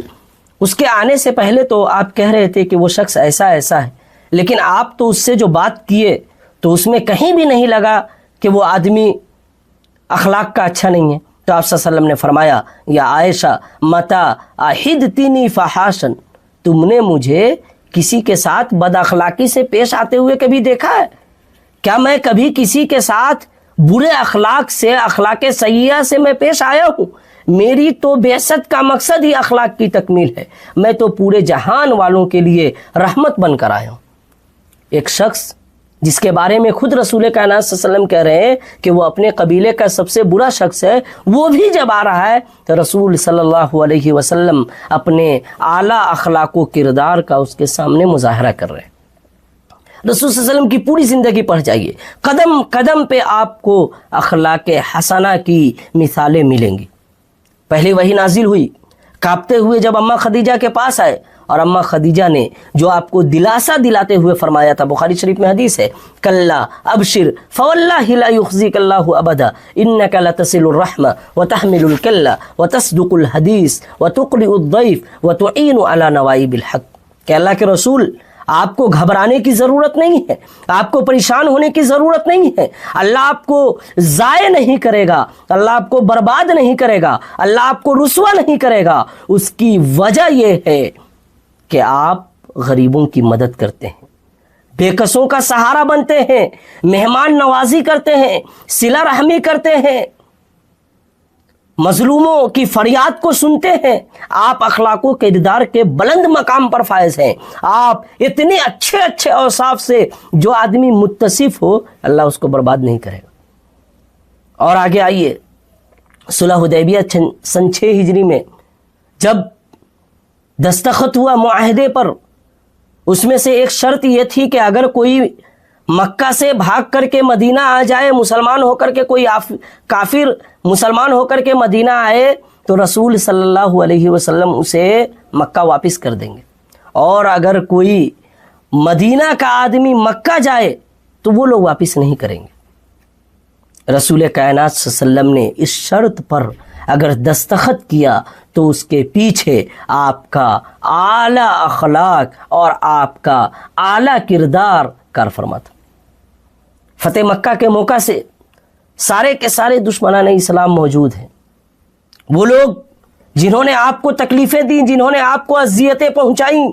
اس کے آنے سے پہلے تو آپ کہہ رہے تھے کہ وہ شخص ایسا ہے، لیکن آپ تو اس سے جو بات کیے تو اس میں کہیں بھی نہیں لگا کہ وہ آدمی اخلاق کا اچھا نہیں ہے۔ تو آپ صلی اللہ علیہ وسلم نے فرمایا یا عائشہ متا احدتنی فحاشن، تم نے مجھے کسی کے ساتھ بد اخلاقی سے پیش آتے ہوئے کبھی دیکھا ہے؟ کیا میں کبھی کسی کے ساتھ برے اخلاق سے، اخلاق سیئہ سے میں پیش آیا ہوں؟ میری تو بعثت کا مقصد ہی اخلاق کی تکمیل ہے، میں تو پورے جہان والوں کے لیے رحمت بن کر آیا ہوں۔ ایک شخص جس کے بارے میں خود رسول کائنات صلی اللہ علیہ وسلم کہہ رہے ہیں کہ وہ اپنے قبیلے کا سب سے برا شخص ہے، وہ بھی جب آ رہا ہے تو رسول صلی اللہ علیہ وسلم اپنے اعلیٰ اخلاق و کردار کا اس کے سامنے مظاہرہ کر رہے ہیں۔ رسول صلی اللہ علیہ وسلم کی پوری زندگی پڑھ جائیے، قدم قدم پہ آپ کو اخلاق حسنہ کی مثالیں ملیں گی۔ پہلی وحی نازل ہوئی، کانپتے ہوئے جب اماں خدیجہ کے پاس آئے، اور اماں خدیجہ نے جو آپ کو دلاسا دلاتے ہوئے فرمایا تھا، بخاری شریف میں حدیث ہے، کلا ابشر فواللہ لا یخزیک اللہ ابدا انک لتصل الرحم وتحمل الکل وتصدق الحدیث وتقرئ الضیف وتعین علی نوائب الحق، کہ اللہ کے رسول آپ کو گھبرانے کی ضرورت نہیں ہے، آپ کو پریشان ہونے کی ضرورت نہیں ہے، اللہ آپ کو ضائع نہیں کرے گا، اللہ آپ کو برباد نہیں کرے گا، اللہ آپ کو رسوا نہیں کرے گا۔ اس کی وجہ یہ ہے کہ آپ غریبوں کی مدد کرتے ہیں، بے کسوں کا سہارا بنتے ہیں، مہمان نوازی کرتے ہیں، صلہ رحمی کرتے ہیں، مظلوموں کی فریاد کو سنتے ہیں۔ آپ اخلاق و کردار کے بلند مقام پر فائز ہیں۔ آپ اتنے اچھے اچھے اوصاف سے جو آدمی متصف ہو، اللہ اس کو برباد نہیں کرے گا۔ اور آگے آئیے، صلح حدیبیہ سن 6 ہجری میں جب دستخط ہوا معاہدے پر، اس میں سے ایک شرط یہ تھی کہ اگر کوئی مکہ سے بھاگ کر کے مدینہ آ جائے، مسلمان ہو کر کے، کوئی کافر مسلمان ہو کر کے مدینہ آئے، تو رسول صلی اللہ علیہ وسلم اسے مکہ واپس کر دیں گے، اور اگر کوئی مدینہ کا آدمی مکہ جائے تو وہ لوگ واپس نہیں کریں گے۔ رسول کائنات صلی اللہ علیہ وسلم نے اس شرط پر اگر دستخط کیا تو اس کے پیچھے آپ کا اعلیٰ اخلاق اور آپ کا اعلیٰ کردار کار فرما تھا۔ فتح مکہ کے موقع سے سارے کے سارے دشمنان اسلام موجود ہیں، وہ لوگ جنہوں نے آپ کو تکلیفیں دیں، جنہوں نے آپ کو اذیتیں پہنچائیں۔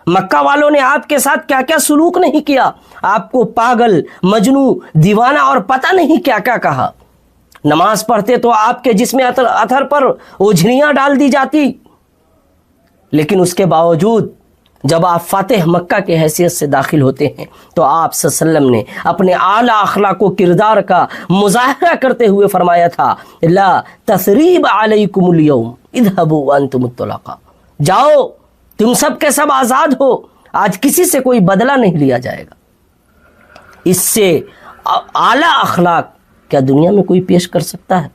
مکہ والوں نے آپ کے ساتھ کیا کیا سلوک نہیں کیا، آپ کو پاگل، مجنوں، دیوانہ اور پتہ نہیں کیا کیا کہا۔ نماز پڑھتے تو آپ کے جسم اطہر پر اوجھنیاں ڈال دی جاتی، لیکن اس کے باوجود جب آپ فاتح مکہ کے حیثیت سے داخل ہوتے ہیں تو آپ صلی اللہ علیہ وسلم نے اپنے اعلیٰ اخلاق و کردار کا مظاہرہ کرتے ہوئے فرمایا تھا، لا تثریب علیکم اليوم اذهبوا وانتم الطلقاء، جاؤ تم سب کے سب آزاد ہو، آج کسی سے کوئی بدلہ نہیں لیا جائے گا۔ اس سے اعلیٰ اخلاق کیا دنیا میں کوئی پیش کر سکتا ہے؟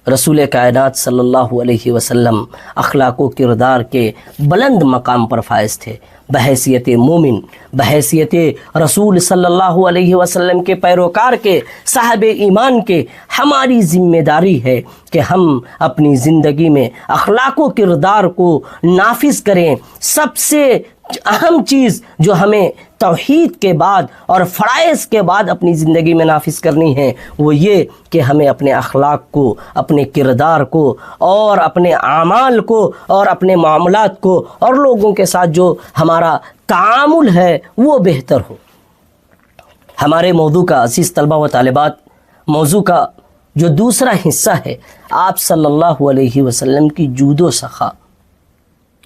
رسول کائنات صلی اللہ علیہ وسلم اخلاق و کردار کے بلند مقام پر فائز تھے۔ بحیثیت مومن، بحیثیت رسول صلی اللہ علیہ وسلم کے پیروکار کے، صاحب ایمان کے، ہماری ذمہ داری ہے کہ ہم اپنی زندگی میں اخلاق و کردار کو نافذ کریں۔ سب سے اہم چیز جو ہمیں توحید کے بعد اور فرائض کے بعد اپنی زندگی میں نافذ کرنی ہے وہ یہ کہ ہمیں اپنے اخلاق کو، اپنے کردار کو اور اپنے اعمال کو اور اپنے معاملات کو اور لوگوں کے ساتھ جو ہمارا تعامل ہے وہ بہتر ہو۔ ہمارے موضوع کا، عزیز طلبہ و طالبات، موضوع کا جو دوسرا حصہ ہے، آپ صلی اللہ علیہ وسلم کی جود و سخا،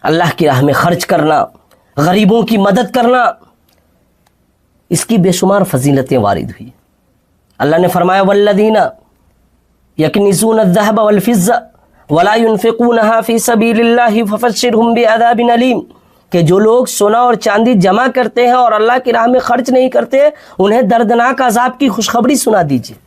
اللہ کی راہ میں خرچ کرنا، غریبوں کی مدد کرنا، اس کی بے شمار فضیلتیں وارد ہوئی۔ اللہ نے فرمایا والذین یکنزون الذهب والفضة ولا ينفقونها في سبيل الله فبشرهم بعذاب أليم، کہ جو لوگ سونا اور چاندی جمع کرتے ہیں اور اللہ کی راہ میں خرچ نہیں کرتے، انہیں دردناک عذاب کی خوشخبری سنا دیجیے۔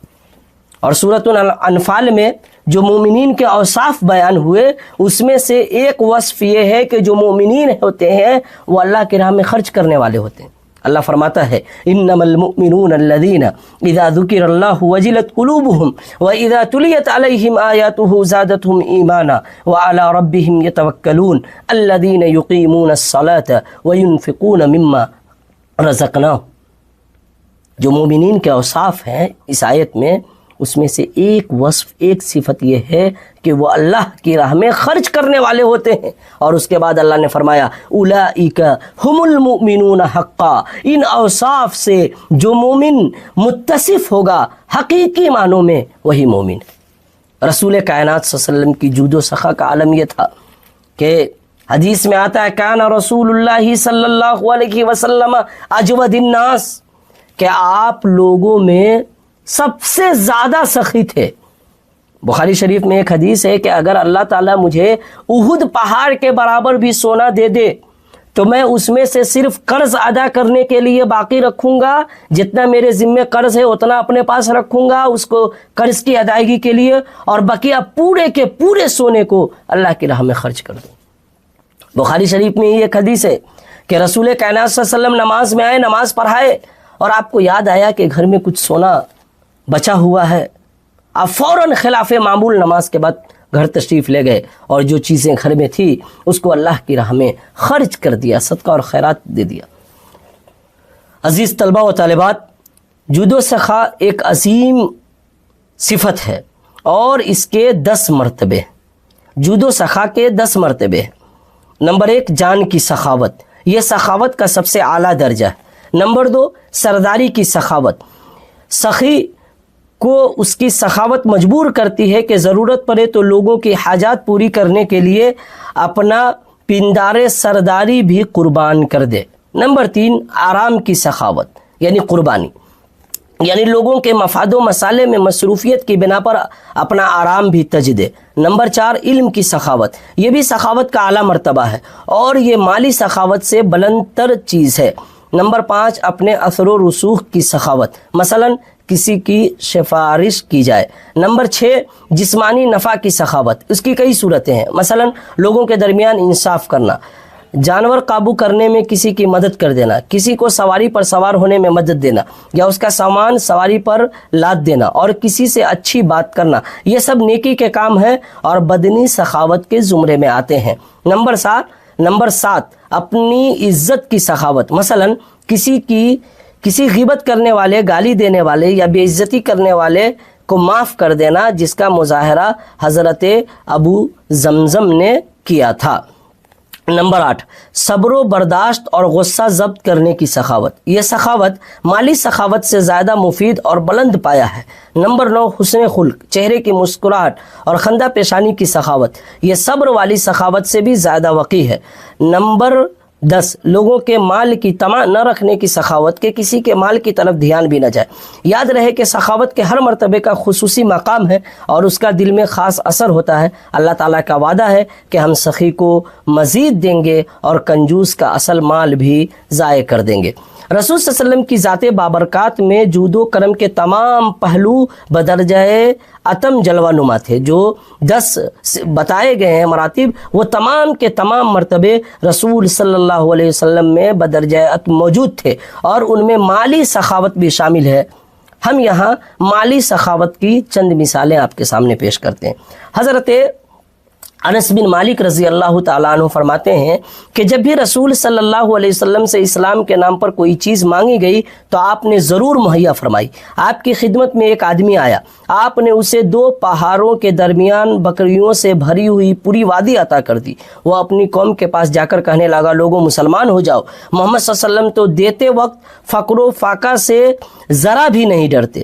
اور سورۃ الانفال میں جو مومنین کے اوصاف بیان ہوئے، اس میں سے ایک وصف یہ ہے کہ جو مومنین ہوتے ہیں وہ اللہ کی راہ میں خرچ کرنے والے ہوتے ہیں۔ اللہ فرماتا ہے انما المؤمنون الذین اذا ذکر اللہ وجلت قلوبهم واذا تلیت علیہم آیاتہ زادتهم ایمانا وعلی ربهم یتوکلون الذین یقیمون الصلاة وینفقون مما رزقناہم۔ جو مومنین کے اوصاف ہیں اس آیت میں، اس میں سے ایک وصف، ایک صفت یہ ہے کہ وہ اللہ کی راہ میں خرچ کرنے والے ہوتے ہیں۔ اور اس کے بعد اللہ نے فرمایا اولئک ہم المؤمنون حقا، ان اوصاف سے جو مومن متصف ہوگا حقیقی معنوں میں وہی مومن ہے۔ رسول کائنات صلی اللہ علیہ وسلم کی جود و سخا کا عالم یہ تھا کہ حدیث میں آتا ہے کان رسول اللہ صلی اللہ علیہ وسلم اجود الناس، کہ آپ لوگوں میں سب سے زیادہ سخی تھے۔ بخاری شریف میں ایک حدیث ہے کہ اگر اللہ تعالیٰ مجھے احد پہاڑ کے برابر بھی سونا دے دے تو میں اس میں سے صرف قرض ادا کرنے کے لیے باقی رکھوں گا، جتنا میرے ذمے قرض ہے اتنا اپنے پاس رکھوں گا اس کو قرض کی ادائیگی کے لیے، اور بقیہ پورے کے پورے سونے کو اللہ کی راہ میں خرچ کر دوں۔ بخاری شریف میں یہ ایک حدیث ہے کہ رسول کائنات صلی اللہ علیہ وسلم نماز میں آئے، نماز پڑھائے، اور آپ کو یاد آیا کہ گھر میں کچھ سونا بچا ہوا ہے، آپ فوراً خلاف معمول نماز کے بعد گھر تشریف لے گئے اور جو چیزیں گھر میں تھی اس کو اللہ کی راہ میں خرچ کر دیا، صدقہ اور خیرات دے دیا۔ عزیز طلبہ و طالبات، جود و سخا ایک عظیم صفت ہے اور اس کے 10 مرتبے، جود و سخا کے 10 مرتبے ہیں۔ نمبر 1 جان کی سخاوت، یہ سخاوت کا سب سے اعلیٰ درجہ ہے۔ نمبر 2 سرداری کی سخاوت، سخی کو اس کی سخاوت مجبور کرتی ہے کہ ضرورت پڑے تو لوگوں کی حاجات پوری کرنے کے لیے اپنا پندار سرداری بھی قربان کر دے۔ نمبر 3 آرام کی سخاوت یعنی قربانی، یعنی لوگوں کے مفاد و مسالے میں مصروفیت کی بنا پر اپنا آرام بھی تج دے۔ نمبر 4 علم کی سخاوت، یہ بھی سخاوت کا اعلیٰ مرتبہ ہے اور یہ مالی سخاوت سے بلند تر چیز ہے۔ نمبر 5 اپنے اثر و رسوخ کی سخاوت، مثلا کسی کی سفارش کی جائے۔ نمبر 6 جسمانی نفع کی سخاوت، اس کی کئی صورتیں ہیں، مثلا لوگوں کے درمیان انصاف کرنا، جانور قابو کرنے میں کسی کی مدد کر دینا، کسی کو سواری پر سوار ہونے میں مدد دینا یا اس کا سامان سواری پر لاد دینا اور کسی سے اچھی بات کرنا، یہ سب نیکی کے کام ہیں اور بدنی سخاوت کے زمرے میں آتے ہیں۔ نمبر 7 اپنی عزت کی سخاوت، مثلا کسی غیبت کرنے والے، گالی دینے والے یا بے عزتی کرنے والے کو معاف کر دینا، جس کا مظاہرہ حضرت ابو زمزم نے کیا تھا۔ نمبر 8 صبر و برداشت اور غصہ ضبط کرنے کی سخاوت، یہ سخاوت مالی سخاوت سے زیادہ مفید اور بلند پایا ہے۔ نمبر 9 حسن خلق، چہرے کی مسکراہٹ اور خندہ پیشانی کی سخاوت، یہ صبر والی سخاوت سے بھی زیادہ وقی ہے۔ نمبر 10 لوگوں کے مال کی طمع نہ رکھنے کی سخاوت، کہ کسی کے مال کی طرف دھیان بھی نہ جائے۔ یاد رہے کہ سخاوت کے ہر مرتبے کا خصوصی مقام ہے اور اس کا دل میں خاص اثر ہوتا ہے۔ اللہ تعالیٰ کا وعدہ ہے کہ ہم سخی کو مزید دیں گے اور کنجوس کا اصل مال بھی ضائع کر دیں گے۔ رسول صلی اللہ علیہ وسلم کی ذات بابرکات میں جود و کرم کے تمام پہلو بدرجہ اتم جلوہ نما تھے۔ جو 10 بتائے گئے ہیں مراتب، وہ تمام کے تمام مرتبے رسول صلی اللہ علیہ وسلم میں بدرجہ اتم موجود تھے اور ان میں مالی سخاوت بھی شامل ہے۔ ہم یہاں مالی سخاوت کی چند مثالیں آپ کے سامنے پیش کرتے ہیں۔ حضرت انس بن مالک رضی اللہ تعالیٰ عنہ فرماتے ہیں کہ جب بھی رسول صلی اللہ علیہ وسلم سے اسلام کے نام پر کوئی چیز مانگی گئی تو آپ نے ضرور مہیا فرمائی۔ آپ کی خدمت میں ایک آدمی آیا، آپ نے اسے 2 پہاڑوں کے درمیان بکریوں سے بھری ہوئی پوری وادی عطا کر دی۔ وہ اپنی قوم کے پاس جا کر کہنے لگا، لوگوں مسلمان ہو جاؤ، محمد صلی اللہ علیہ وسلم تو دیتے وقت فقر و فاقہ سے ذرا بھی نہیں ڈرتے۔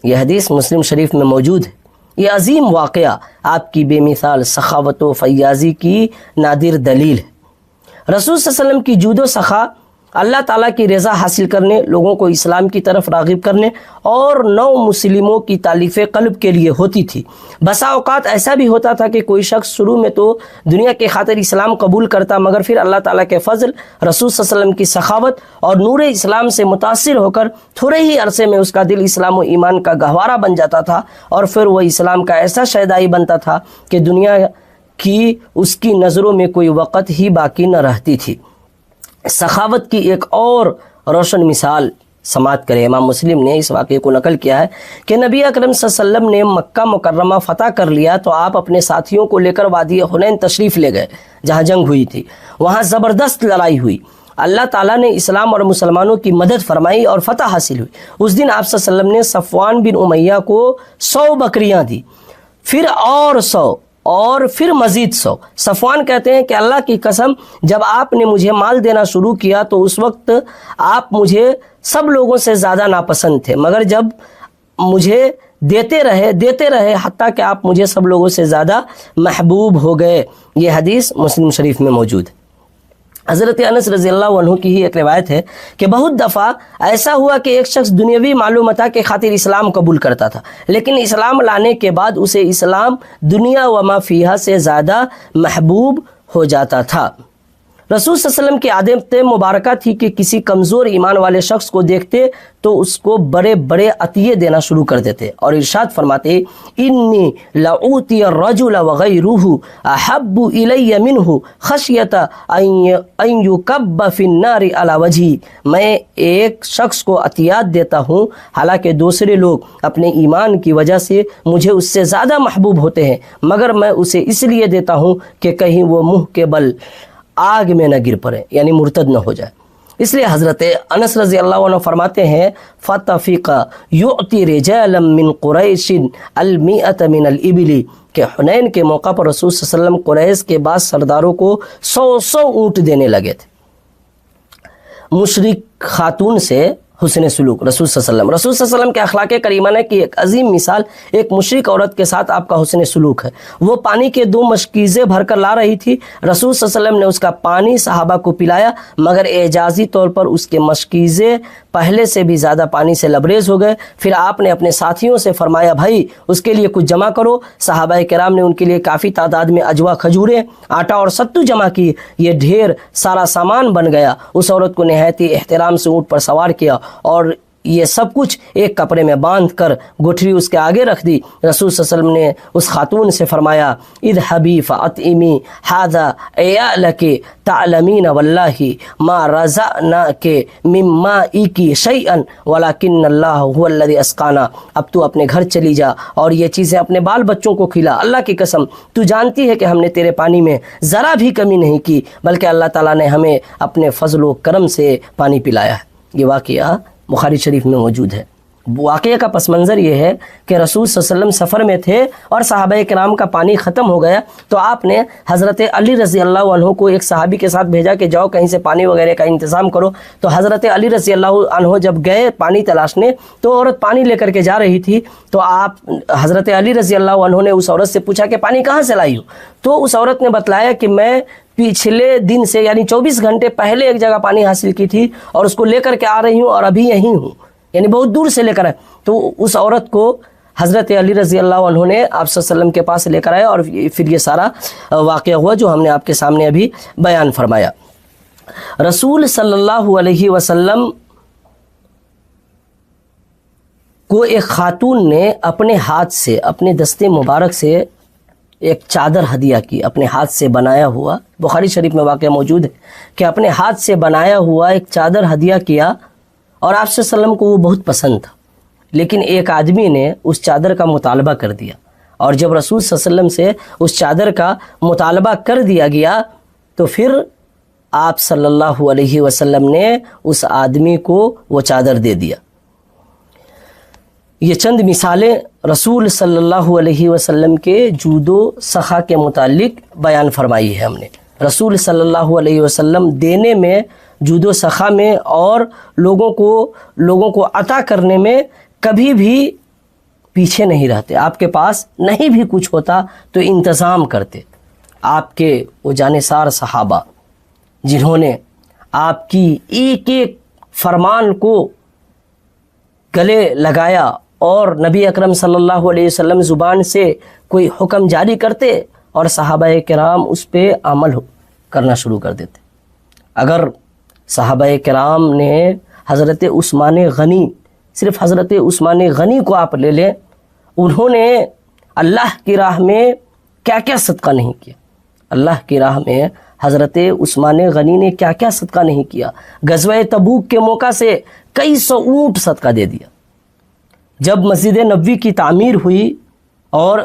یہ حدیث مسلم شریف میں موجود ہے۔ یہ عظیم واقعہ آپ کی بے مثال سخاوت و فیاضی کی نادر دلیل ہے۔ رسول صلی اللہ علیہ وسلم کی جود و سخا اللہ تعالیٰ کی رضا حاصل کرنے، لوگوں کو اسلام کی طرف راغب کرنے اور نو مسلموں کی تالیف قلب کے لیے ہوتی تھی۔ بسا اوقات ایسا بھی ہوتا تھا کہ کوئی شخص شروع میں تو دنیا کی خاطر اسلام قبول کرتا، مگر پھر اللہ تعالیٰ کے فضل، رسول صلی اللہ علیہ وسلم کی سخاوت اور نور اسلام سے متاثر ہو کر تھوڑے ہی عرصے میں اس کا دل اسلام و ایمان کا گہوارہ بن جاتا تھا اور پھر وہ اسلام کا ایسا شیدائی بنتا تھا کہ دنیا کی اس کی نظروں میں کوئی وقت ہی باقی نہ رہتی تھی۔ سخاوت کی ایک اور روشن مثال سماعت کریں۔ امام مسلم نے اس واقعے کو نقل کیا ہے کہ نبی اکرم صلی اللہ علیہ وسلم نے مکہ مکرمہ فتح کر لیا تو آپ اپنے ساتھیوں کو لے کر وادی حنین تشریف لے گئے، جہاں جنگ ہوئی تھی۔ وہاں زبردست لڑائی ہوئی۔ اللہ تعالیٰ نے اسلام اور مسلمانوں کی مدد فرمائی اور فتح حاصل ہوئی۔ اس دن آپ صلی اللہ علیہ وسلم نے صفوان بن امیہ کو 100 بکریاں دی، پھر اور 100 اور پھر مزید 100۔ صفوان کہتے ہیں کہ اللہ کی قسم جب آپ نے مجھے مال دینا شروع کیا تو اس وقت آپ مجھے سب لوگوں سے زیادہ ناپسند تھے، مگر جب مجھے دیتے رہے حتیٰ کہ آپ مجھے سب لوگوں سے زیادہ محبوب ہو گئے۔ یہ حدیث مسلم شریف میں موجود ہے۔ حضرت انس رضی اللہ عنہ کی ہی ایک روایت ہے کہ بہت دفعہ ایسا ہوا کہ ایک شخص دنیاوی معلومات کے خاطر اسلام قبول کرتا تھا، لیکن اسلام لانے کے بعد اسے اسلام دنیا و ما فیہا سے زیادہ محبوب ہو جاتا تھا۔ رسول صلی اللہ علیہ وسلم کی عادت مبارکہ تھی کہ کسی کمزور ایمان والے شخص کو دیکھتے تو اس کو بڑے بڑے عطیے دینا شروع کر دیتے اور ارشاد فرماتے انی لأوتی الرجل وغیرہ احب الی منہ خشیۃ ان یکب فی النار علی وجہی، میں ایک شخص کو عطیات دیتا ہوں حالانکہ دوسرے لوگ اپنے ایمان کی وجہ سے مجھے اس سے زیادہ محبوب ہوتے ہیں، مگر میں اسے اس لیے دیتا ہوں کہ کہیں وہ منہ کے بل آگ میں نہ گر پڑے، یعنی مرتد نہ ہو جائے۔ اس لیے حضرت انس رضی اللہ عنہ فرماتے ہیں فتفق یعطی رجالا من قریش المئۃ من الابل، کہ حنین کے موقع پر رسول صلی اللہ علیہ وسلم قریش کے بعض سرداروں کو 100 اونٹ دینے لگے تھے۔ مشرک خاتون سے حسن سلوک رسول صلی اللہ علیہ وسلم کے اخلاق کریمانہ کی ایک عظیم مثال ایک مشرک عورت کے ساتھ آپ کا حسن سلوک ہے۔ وہ پانی کے 2 مشکیزیں بھر کر لا رہی تھی، رسول صلی اللہ علیہ وسلم نے اس کا پانی صحابہ کو پلایا، مگر اعجازی طور پر اس کے مشکیزیں پہلے سے بھی زیادہ پانی سے لبریز ہو گئے۔ پھر آپ نے اپنے ساتھیوں سے فرمایا بھائی اس کے لیے کچھ جمع کرو۔ صحابہ کرام نے ان کے لیے کافی تعداد میں اجوا، کھجوریں، آٹا اور ستو جمع کی۔ یہ ڈھیر سارا سامان بن گیا۔ اس عورت کو نہایت ہی احترام سے اونٹ پر سوار کیا اور یہ سب کچھ ایک کپڑے میں باندھ کر گٹھری اس کے آگے رکھ دی۔ رسول صلی اللہ علیہ وسلم نے اس خاتون سے فرمایا اذهبی فاطعمی ھذا عیالک تعلمین واللہ ما رزقناک من مائک شیئا ولکن اللہ هو الذی اسقانا، اب تو اپنے گھر چلی جا اور یہ چیزیں اپنے بال بچوں کو کھلا، اللہ کی قسم تو جانتی ہے کہ ہم نے تیرے پانی میں ذرا بھی کمی نہیں کی، بلکہ اللہ تعالیٰ نے ہمیں اپنے فضل و کرم سے پانی پلایا ہے۔ یہ واقعہ بخاری شریف میں موجود ہے۔ واقعہ کا پس منظر یہ ہے کہ رسول صلی اللہ علیہ وسلم سفر میں تھے اور صحابہ کرام کا پانی ختم ہو گیا تو آپ نے حضرت علی رضی اللہ عنہ کو ایک صحابی کے ساتھ بھیجا کہ جاؤ کہیں سے پانی وغیرہ کا انتظام کرو۔ تو حضرت علی رضی اللہ عنہ جب گئے پانی تلاشنے تو عورت پانی لے کر کے جا رہی تھی، تو آپ حضرت علی رضی اللہ عنہ نے اس عورت سے پوچھا کہ پانی کہاں سے لائی ہو؟ تو اس عورت نے بتلایا کہ میں پچھلے دن سے یعنی 24 گھنٹے پہلے ایک جگہ پانی حاصل کی تھی اور اس کو لے کر کے آ رہی ہوں اور ابھی یہیں ہوں، یعنی بہت دور سے لے کر آئے۔ تو اس عورت کو حضرت علی رضی اللہ عنہ نے آپ صلی اللہ علیہ وسلم کے پاس لے کر آئے اور پھر یہ سارا واقعہ ہوا جو ہم نے آپ کے سامنے ابھی بیان فرمایا۔ رسول صلی اللہ علیہ وسلم کو ایک خاتون نے اپنے ہاتھ سے اپنے دستے مبارک سے ایک چادر ہدیہ کی، اپنے ہاتھ سے بنایا ہوا، بخاری شریف میں واقعہ موجود ہے کہ اپنے ہاتھ سے بنایا ہوا ایک چادر ہدیہ کیا اور آپ صلی اللہ علیہ وسلم کو وہ بہت پسند تھا، لیکن ایک آدمی نے اس چادر کا مطالبہ کر دیا اور جب رسول صلی اللہ علیہ وسلم سے اس چادر کا مطالبہ کر دیا گیا تو پھر آپ صلی اللہ علیہ وسلم نے اس آدمی کو وہ چادر دے دیا۔ یہ چند مثالیں رسول صلی اللہ علیہ وسلم کے جود و سخا کے متعلق بیان فرمائی ہے ہم نے۔ رسول صلی اللہ علیہ وسلم دینے میں، جود و سخا میں اور لوگوں کو عطا کرنے میں کبھی بھی پیچھے نہیں رہتے۔ آپ کے پاس نہیں بھی کچھ ہوتا تو انتظام کرتے۔ آپ کے وہ جانثار صحابہ جنہوں نے آپ کی ایک ایک فرمان کو گلے لگایا اور نبی اکرم صلی اللہ علیہ وسلم زبان سے کوئی حکم جاری کرتے اور صحابہ کرام اس پہ عمل کرنا شروع کر دیتے۔ اگر صحابہ کرام نے حضرت عثمان غنی، صرف حضرت عثمان غنی کو آپ لے لیں، انہوں نے اللہ کی راہ میں کیا کیا صدقہ نہیں کیا۔ اللہ کی راہ میں حضرت عثمان غنی نے کیا کیا صدقہ نہیں کیا۔ غزوہ تبوک کے موقع سے کئی 100 اونٹ صدقہ دے دیا۔ جب مسجد نبوی کی تعمیر ہوئی اور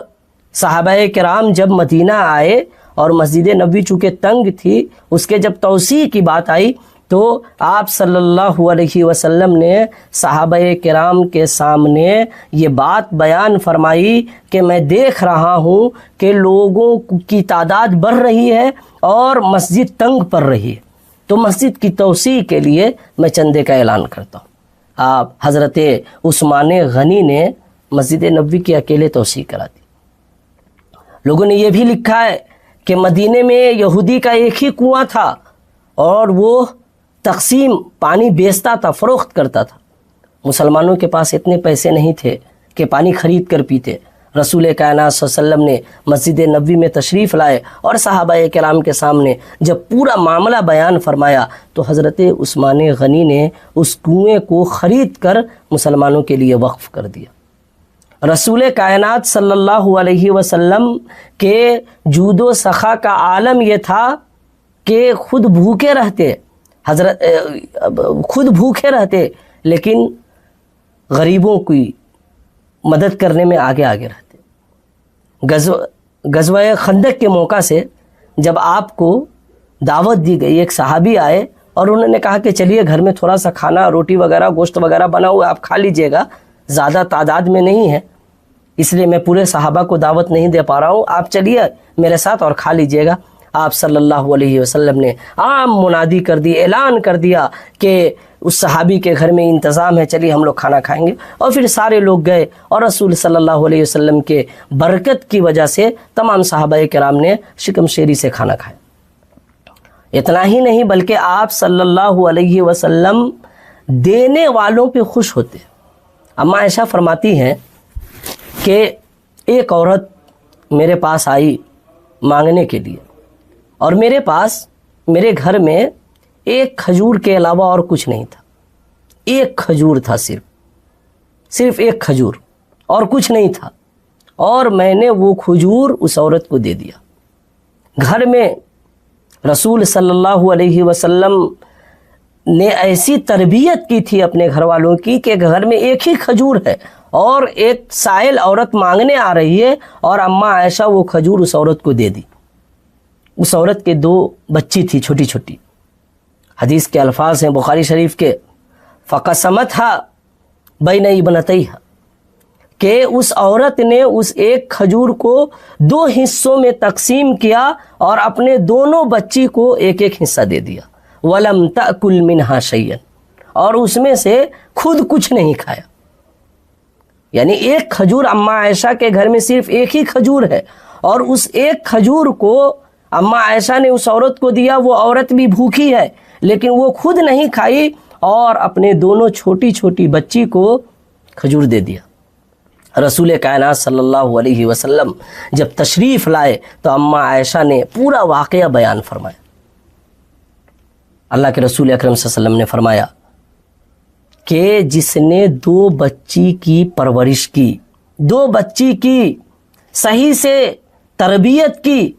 صحابہ کرام جب مدینہ آئے اور مسجد نبوی چونکہ تنگ تھی، اس کے جب توسیع کی بات آئی تو آپ صلی اللہ علیہ وسلم نے صحابہ کرام کے سامنے یہ بات بیان فرمائی کہ میں دیکھ رہا ہوں کہ لوگوں کی تعداد بڑھ رہی ہے اور مسجد تنگ پڑ رہی ہے، تو مسجد کی توسیع کے لیے میں چندے کا اعلان کرتا ہوں۔ آپ حضرت عثمان غنی نے مسجد نبوی کی اکیلے توسیع کرا دی۔ لوگوں نے یہ بھی لکھا ہے کہ مدینے میں یہودی کا ایک ہی کنواں تھا اور وہ تقسیم پانی بیچتا تھا، فروخت کرتا تھا۔ مسلمانوں کے پاس اتنے پیسے نہیں تھے کہ پانی خرید کر پیتے۔ رسول کائنات صلی اللہ علیہ وسلم نے مسجد نبوی میں تشریف لائے اور صحابہ کرام کے سامنے جب پورا معاملہ بیان فرمایا تو حضرت عثمان غنی نے اس کنویں کو خرید کر مسلمانوں کے لیے وقف کر دیا۔ رسول کائنات صلی اللہ علیہ وسلم کے جود و سخا کا عالم یہ تھا کہ خود بھوکے رہتے لیکن غریبوں کی مدد کرنے میں آگے رہتے۔ غزوہ خندق کے موقع سے جب آپ کو دعوت دی گئی، ایک صحابی آئے اور انہوں نے کہا کہ چلیے گھر میں تھوڑا سا کھانا، روٹی وغیرہ، گوشت وغیرہ بنا ہوا آپ کھا لیجئے گا، زیادہ تعداد میں نہیں ہے اس لیے میں پورے صحابہ کو دعوت نہیں دے پا رہا ہوں، آپ چلیے میرے ساتھ اور کھا لیجئے گا۔ آپ صلی اللہ علیہ وسلم نے عام منادی کر دی، اعلان کر دیا کہ اس صحابی کے گھر میں انتظام ہے، چلیے ہم لوگ کھانا کھائیں گے۔ اور پھر سارے لوگ گئے اور رسول صلی اللہ علیہ وسلم کے برکت کی وجہ سے تمام صحابہ کرام نے شکم شیری سے کھانا کھایا۔ اتنا ہی نہیں بلکہ آپ صلی اللہ علیہ وسلم دینے والوں پہ خوش ہوتے۔ اما عائشہ فرماتی ہیں کہ ایک عورت میرے پاس آئی مانگنے کے لیے اور میرے گھر میں ایک کھجور کے علاوہ اور کچھ نہیں تھا، ایک کھجور تھا، صرف ایک کھجور اور کچھ نہیں تھا، اور میں نے وہ کھجور اس عورت کو دے دیا۔ گھر میں رسول صلی اللہ علیہ وسلم نے ایسی تربیت کی تھی اپنے گھر والوں کی کہ گھر میں ایک ہی کھجور ہے اور ایک سائل عورت مانگنے آ رہی ہے اور اماں عائشہ وہ کھجور اس عورت کو دے دی۔ اس عورت کے 2 بچی تھی چھوٹی چھوٹی۔ حدیث کے الفاظ ہیں بخاری شریف کے، فَقَسَمَتْهَا بَيْنَ ابْنَتَيْهَا، کہ اس عورت نے اس ایک کھجور کو 2 حصوں میں تقسیم کیا اور اپنے دونوں بچی کو ایک ایک حصہ دے دیا۔ وَلَمْ تَأْكُلْ مِنْهَا شَيْئًا، اور اس میں سے خود کچھ نہیں کھایا۔ یعنی ایک کھجور اماں عائشہ کے گھر میں صرف ایک ہی کھجور ہے اور اس ایک کھجور کو اماں عائشہ نے اس عورت کو دیا، وہ عورت بھی بھوکی ہے لیکن وہ خود نہیں کھائی اور اپنے دونوں چھوٹی چھوٹی بچی کو کھجور دے دیا۔ رسول کائنات صلی اللہ علیہ وسلم جب تشریف لائے تو اماں عائشہ نے پورا واقعہ بیان فرمایا۔ اللہ کے رسول اکرم صلی اللہ علیہ وسلم نے فرمایا کہ جس نے 2 بچی کی پرورش کی، 2 بچی کی صحیح سے تربیت کی،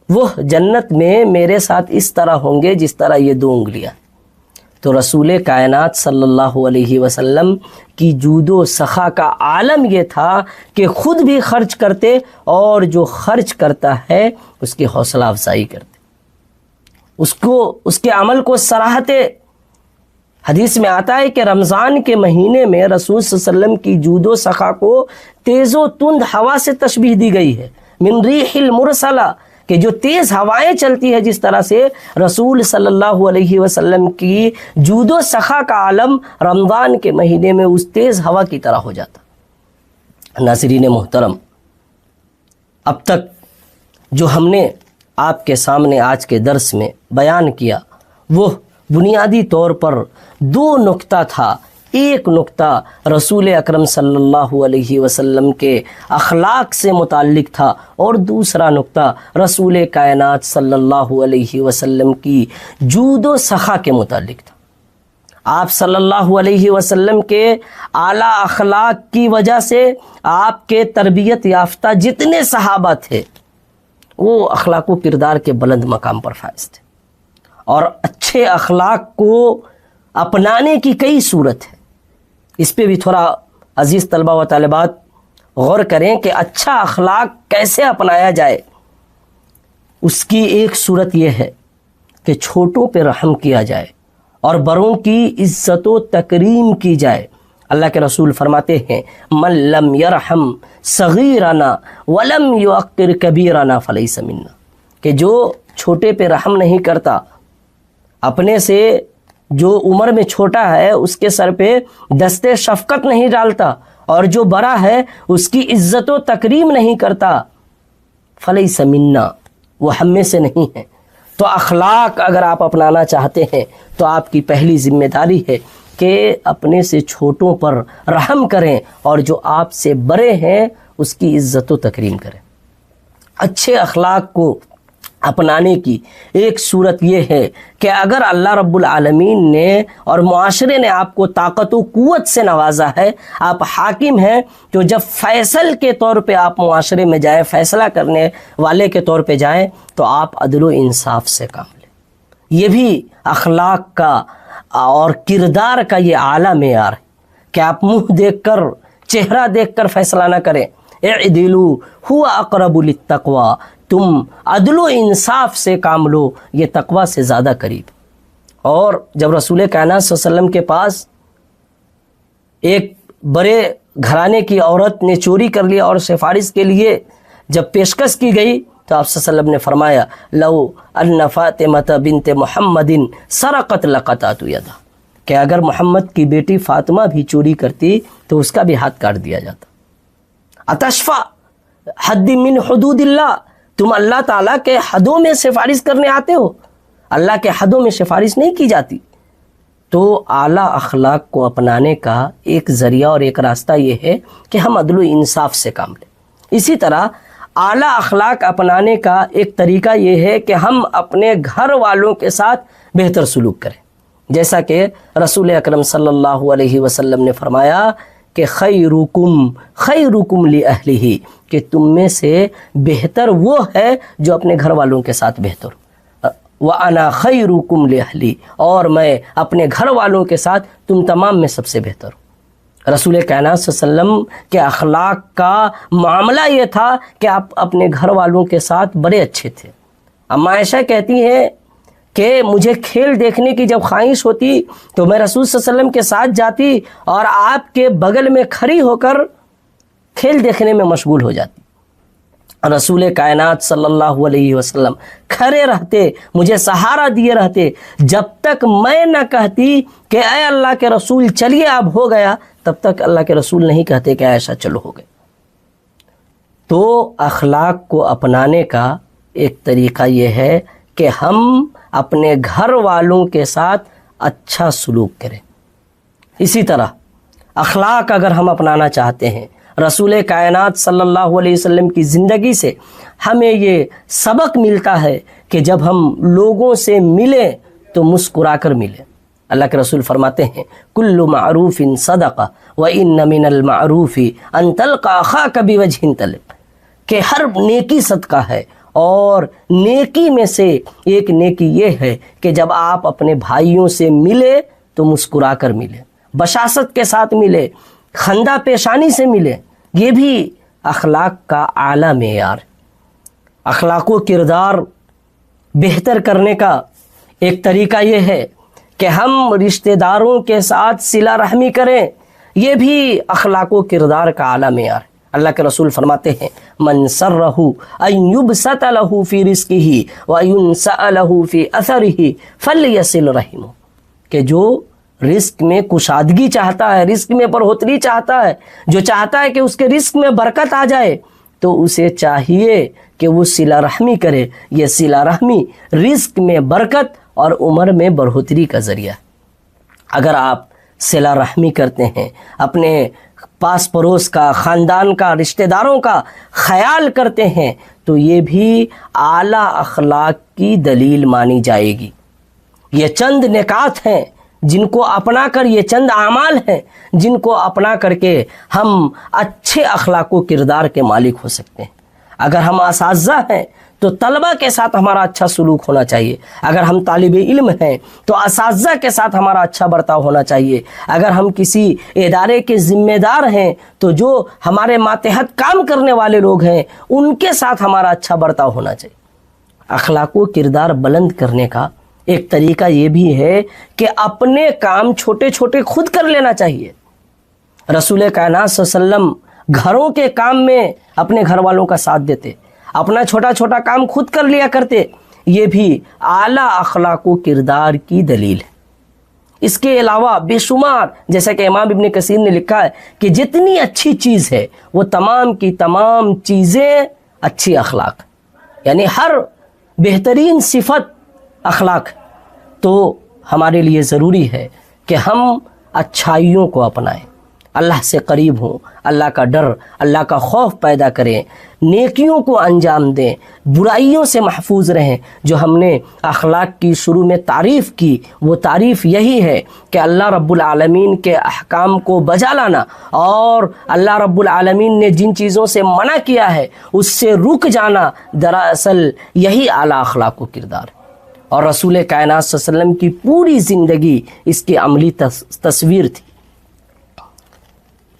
وہ جنت میں میرے ساتھ اس طرح ہوں گے جس طرح یہ 2 انگلیاں۔ تو رسول کائنات صلی اللہ علیہ وسلم کی جود و سخا کا عالم یہ تھا کہ خود بھی خرچ کرتے اور جو خرچ کرتا ہے اس کی حوصلہ افزائی کرتے، اس کے عمل کو سراہتے۔ حدیث میں آتا ہے کہ رمضان کے مہینے میں رسول صلی اللہ علیہ وسلم کی جود و سخا کو تیز و تند ہوا سے تشبیہ دی گئی ہے، من ریح المرسلہ، کہ جو تیز ہوائیں چلتی ہے جس طرح سے رسول صلی اللہ علیہ وسلم کی جود و سخا کا عالم رمضان کے مہینے میں اس تیز ہوا کی طرح ہو جاتا۔ ناظرین محترم، اب تک جو ہم نے آپ کے سامنے آج کے درس میں بیان کیا وہ بنیادی طور پر 2 نقطہ تھا۔ ایک نقطہ رسول اکرم صلی اللہ علیہ وسلم کے اخلاق سے متعلق تھا اور دوسرا نقطہ رسول کائنات صلی اللہ علیہ وسلم کی جود و سخا کے متعلق تھا۔ آپ صلی اللہ علیہ وسلم کے اعلیٰ اخلاق کی وجہ سے آپ کے تربیت یافتہ جتنے صحابہ تھے وہ اخلاق و کردار کے بلند مقام پر فائز تھے، اور اچھے اخلاق کو اپنانے کی کئی صورت ہے۔ اس پہ بھی تھوڑا عزیز طلبہ و طالبات غور کریں کہ اچھا اخلاق کیسے اپنایا جائے۔ اس کی ایک صورت یہ ہے کہ چھوٹوں پہ رحم کیا جائے اور بڑوں کی عزت و تکریم کی جائے۔ اللہ کے رسول فرماتے ہیں من لم یرحم صغیرنا ولم یوقر کبیرنا فلیس منا، کہ جو چھوٹے پہ رحم نہیں کرتا، اپنے سے جو عمر میں چھوٹا ہے اس کے سر پہ دستے شفقت نہیں ڈالتا، اور جو بڑا ہے اس کی عزت و تکریم نہیں کرتا، فلیس منا، وہ ہم میں سے نہیں ہے۔ تو اخلاق اگر آپ اپنانا چاہتے ہیں تو آپ کی پہلی ذمہ داری ہے کہ اپنے سے چھوٹوں پر رحم کریں، اور جو آپ سے بڑے ہیں اس کی عزت و تکریم کریں۔ اچھے اخلاق کو اپنانے کی ایک صورت یہ ہے کہ اگر اللہ رب العالمین نے اور معاشرے نے آپ کو طاقت و قوت سے نوازا ہے، آپ حاکم ہیں، تو جب فیصل کے طور پہ آپ معاشرے میں جائیں، فیصلہ کرنے والے کے طور پہ جائیں، تو آپ عدل و انصاف سے کام لیں۔ یہ بھی اخلاق کا اور کردار کا یہ اعلیٰ معیار ہے کہ آپ منہ دیکھ کر، چہرہ دیکھ کر فیصلہ نہ کریں۔ اعدلوا هو اقرب للتقوی، تم عدل و انصاف سے کام لو، یہ تقوی سے زیادہ قریب۔ اور جب رسول کائنات صلی اللہ علیہ وسلم کے پاس ایک بڑے گھرانے کی عورت نے چوری کر لیا اور سفارش کے لیے جب پیشکش کی گئی تو آپ صلی اللہ علیہ وسلم نے فرمایا لو ان فاطمۃ بنت محمد سرقت لقطعت یدہ، کہ اگر محمد کی بیٹی فاطمہ بھی چوری کرتی تو اس کا بھی ہاتھ کاٹ دیا جاتا۔ اتشفع حد من حدود اللہ، تم اللہ تعالیٰ کے حدوں میں سفارش کرنے آتے ہو، اللہ کے حدوں میں سفارش نہیں کی جاتی۔ تو اعلیٰ اخلاق کو اپنانے کا ایک ذریعہ اور ایک راستہ یہ ہے کہ ہم عدل و انصاف سے کام لیں۔ اسی طرح اعلیٰ اخلاق اپنانے کا ایک طریقہ یہ ہے کہ ہم اپنے گھر والوں کے ساتھ بہتر سلوک کریں، جیسا کہ رسول اکرم صلی اللہ علیہ وسلم نے فرمایا کہ خیرکم لأہلہ، کہ تم میں سے بہتر وہ ہے جو اپنے گھر والوں کے ساتھ بہتر ہو، وَأَنَا خَيْرُكُمْ لِأَهْلِي، اور میں اپنے گھر والوں کے ساتھ تم تمام میں سب سے بہتر ہوں۔ رسول کائنات صلی اللہ علیہ وسلم کے اخلاق کا معاملہ یہ تھا کہ آپ اپنے گھر والوں کے ساتھ بڑے اچھے تھے۔ اما عائشہ کہتی ہیں کہ مجھے کھیل دیکھنے کی جب خواہش ہوتی تو میں رسول صلی اللہ علیہ وسلم کے ساتھ جاتی اور آپ کے بغل میں کھڑی ہو کر کھیل دیکھنے میں مشغول ہو جاتی۔ رسول کائنات صلی اللہ علیہ وسلم کھڑے رہتے، مجھے سہارا دیے رہتے، جب تک میں نہ کہتی کہ اے اللہ کے رسول چلیے اب ہو گیا، تب تک اللہ کے رسول نہیں کہتے کہ عائشہ چلو ہو گئے۔ تو اخلاق کو اپنانے کا ایک طریقہ یہ ہے کہ ہم اپنے گھر والوں کے ساتھ اچھا سلوک کریں۔ اسی طرح اخلاق اگر ہم اپنانا چاہتے ہیں، رسول کائنات صلی اللہ علیہ وسلم کی زندگی سے ہمیں یہ سبق ملتا ہے کہ جب ہم لوگوں سے ملیں تو مسکرا کر ملیں۔ اللہ کے رسول فرماتے ہیں کل معروف صدقہ وَإِنَّ مِنَ الْمَعْرُوفِ أَن تَلْقَى أَخَاكَ بِوَجْهٍ طَلِقٍ، کہ ہر نیکی صدقہ ہے، اور نیکی میں سے ایک نیکی یہ ہے کہ جب آپ اپنے بھائیوں سے ملے تو مسکرا کر ملے، بشاشت کے ساتھ ملے، خندہ پیشانی سے ملے۔ یہ بھی اخلاق کا اعلیٰ معیار۔ اخلاق و کردار بہتر کرنے کا ایک طریقہ یہ ہے کہ ہم رشتہ داروں کے ساتھ صلہ رحمی کریں، یہ بھی اخلاق و کردار کا اعلیٰ معیار ہے۔ اللہ کے رسول فرماتے ہیں من سرہ ان یبسط لہ فی رزقہ وینسأ لہ فی اثرہ فلیصل رحمہ، کہ جو رزق میں کشادگی چاہتا ہے، رزق میں بڑھوتری چاہتا ہے، جو چاہتا ہے کہ اس کے رزق میں برکت آ جائے، تو اسے چاہیے کہ وہ صلہ رحمی کرے۔ یہ صلہ رحمی رزق میں برکت اور عمر میں بڑھوتری کا ذریعہ ہے۔ اگر آپ صلہ رحمی کرتے ہیں، اپنے پاس پڑوس کا، خاندان کا، رشتہ داروں کا خیال کرتے ہیں، تو یہ بھی اعلیٰ اخلاق کی دلیل مانی جائے گی۔ یہ چند نکات ہیں جن کو اپنا کر، یہ چند اعمال ہیں جن کو اپنا کر کے ہم اچھے اخلاق و کردار کے مالک ہو سکتے ہیں۔ اگر ہم اساتذہ ہیں تو طلبہ کے ساتھ ہمارا اچھا سلوک ہونا چاہیے، اگر ہم طالب علم ہیں تو اساتذہ کے ساتھ ہمارا اچھا برتاؤ ہونا چاہیے، اگر ہم کسی ادارے کے ذمہ دار ہیں تو جو ہمارے ماتحت کام کرنے والے لوگ ہیں ان کے ساتھ ہمارا اچھا برتاؤ ہونا چاہیے۔ اخلاق و کردار بلند کرنے کا ایک طریقہ یہ بھی ہے کہ اپنے کام چھوٹے چھوٹے خود کر لینا چاہیے. رسول کائنات صلی اللہ علیہ وسلم گھروں کے کام میں اپنے گھر والوں کا ساتھ دیتے, اپنا چھوٹا چھوٹا کام خود کر لیا کرتے. یہ بھی اعلیٰ اخلاق و کردار کی دلیل ہے. اس کے علاوہ بے شمار, جیسا کہ امام ابن کثیر نے لکھا ہے کہ جتنی اچھی چیز ہے وہ تمام کی تمام چیزیں اچھی اخلاق, یعنی ہر بہترین صفت اخلاق. تو ہمارے لیے ضروری ہے کہ ہم اچھائیوں کو اپنائیں, اللہ سے قریب ہوں, اللہ کا ڈر, اللہ کا خوف پیدا کریں, نیکیوں کو انجام دیں, برائیوں سے محفوظ رہیں. جو ہم نے اخلاق کی شروع میں تعریف کی, وہ تعریف یہی ہے کہ اللہ رب العالمین کے احکام کو بجا لانا, اور اللہ رب العالمین نے جن چیزوں سے منع کیا ہے اس سے رک جانا, دراصل یہی اعلیٰ اخلاق و کردار ہے. اور رسول کائنات صلی اللہ علیہ وسلم کی پوری زندگی اس کی عملی تصویر تھی.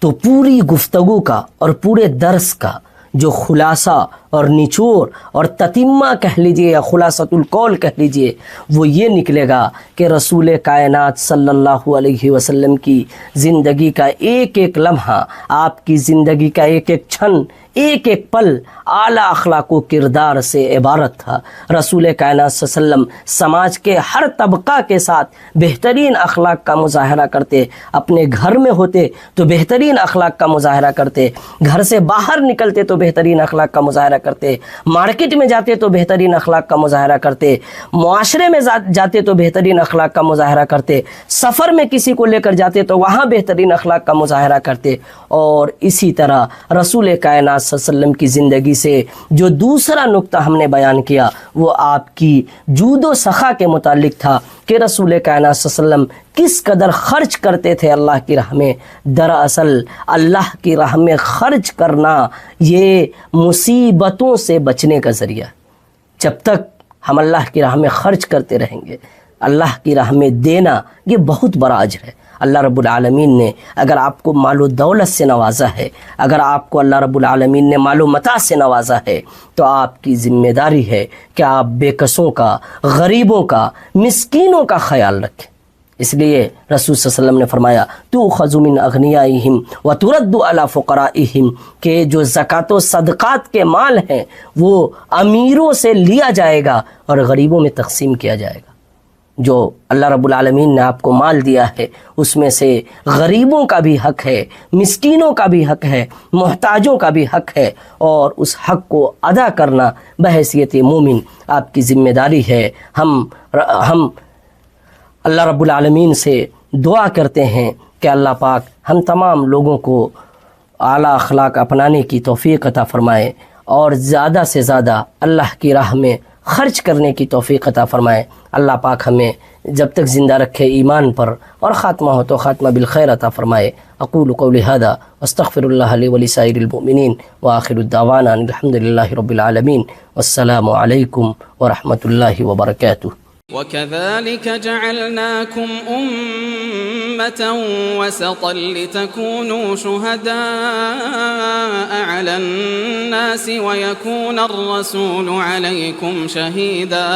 تو پوری گفتگو کا اور پورے درس کا جو خلاصہ اور نچوڑ اور تتمہ کہہ لیجئے یا خلاصۃ القول کہہ لیجئے, وہ یہ نکلے گا کہ رسول کائنات صلی اللہ علیہ وسلم کی زندگی کا ایک ایک لمحہ, آپ کی زندگی کا ایک ایک چھن, ایک ایک پل اعلیٰ اخلاق و کردار سے عبارت تھا. رسول کائنات صلی اللہ علیہ وسلم سماج کے ہر طبقہ کے ساتھ بہترین اخلاق کا مظاہرہ کرتے. اپنے گھر میں ہوتے تو بہترین اخلاق کا مظاہرہ کرتے, گھر سے باہر نکلتے تو بہترین اخلاق کا مظاہرہ کرتے, مارکیٹ میں جاتے تو بہترین اخلاق کا مظاہرہ کرتے, معاشرے میں جاتے تو بہترین اخلاق کا مظاہرہ کرتے, سفر میں کسی کو لے کر جاتے تو وہاں بہترین اخلاق کا مظاہرہ کرتے. اور اسی طرح رسول کائنات صلی اللہ علیہ وسلم کی زندگی سے جو دوسرا نقطہ ہم نے بیان کیا وہ آپ کی جود و سخا کے متعلق تھا کہ رسول کائنات صلی اللہ علیہ وسلم کس قدر خرچ کرتے تھے اللہ کی راہ میں. دراصل اللہ کی راہ میں خرچ کرنا یہ مصیبتوں سے بچنے کا ذریعہ. جب تک ہم اللہ کی راہ میں خرچ کرتے رہیں گے, اللہ کی راہ میں دینا یہ بہت بڑا اجر ہے. اللہ رب العالمین نے اگر آپ کو مال و دولت سے نوازا ہے, اگر آپ کو اللہ رب العالمین نے مال و متاع سے نوازا ہے, تو آپ کی ذمہ داری ہے کہ آپ بے کسوں کا, غریبوں کا, مسکینوں کا خیال رکھیں. اس لیے رسول صلی اللہ علیہ وسلم نے فرمایا تؤخذ من اغنیائہم وترد علی فقرائہم, کہ جو زکوٰۃ و صدقات کے مال ہیں وہ امیروں سے لیا جائے گا اور غریبوں میں تقسیم کیا جائے گا. جو اللہ رب العالمین نے آپ کو مال دیا ہے اس میں سے غریبوں کا بھی حق ہے, مسکینوں کا بھی حق ہے, محتاجوں کا بھی حق ہے, اور اس حق کو ادا کرنا بحیثیت مومن آپ کی ذمہ داری ہے. ہم اللہ رب العالمین سے دعا کرتے ہیں کہ اللہ پاک ہم تمام لوگوں کو اعلیٰ اخلاق اپنانے کی توفیق عطا فرمائے, اور زیادہ سے زیادہ اللہ کی راہ میں خرچ کرنے کی توفیق عطا فرمائے. اللہ پاک ہمیں جب تک زندہ رکھے ایمان پر, اور خاتمہ ہو تو خاتمہ بالخیر عطا فرمائے. اقول قولی ھذا واستغفر اللہ لی ولسائر المؤمنین وآخر الدعوانا ان الحمد للہ رب العالمین والسلام علیکم ورحمۃ اللہ وبرکاتہ. وكذلك جعلناكم أمة وسطا لتكونوا شهداء على الناس ويكون الرسول عليكم شهيدا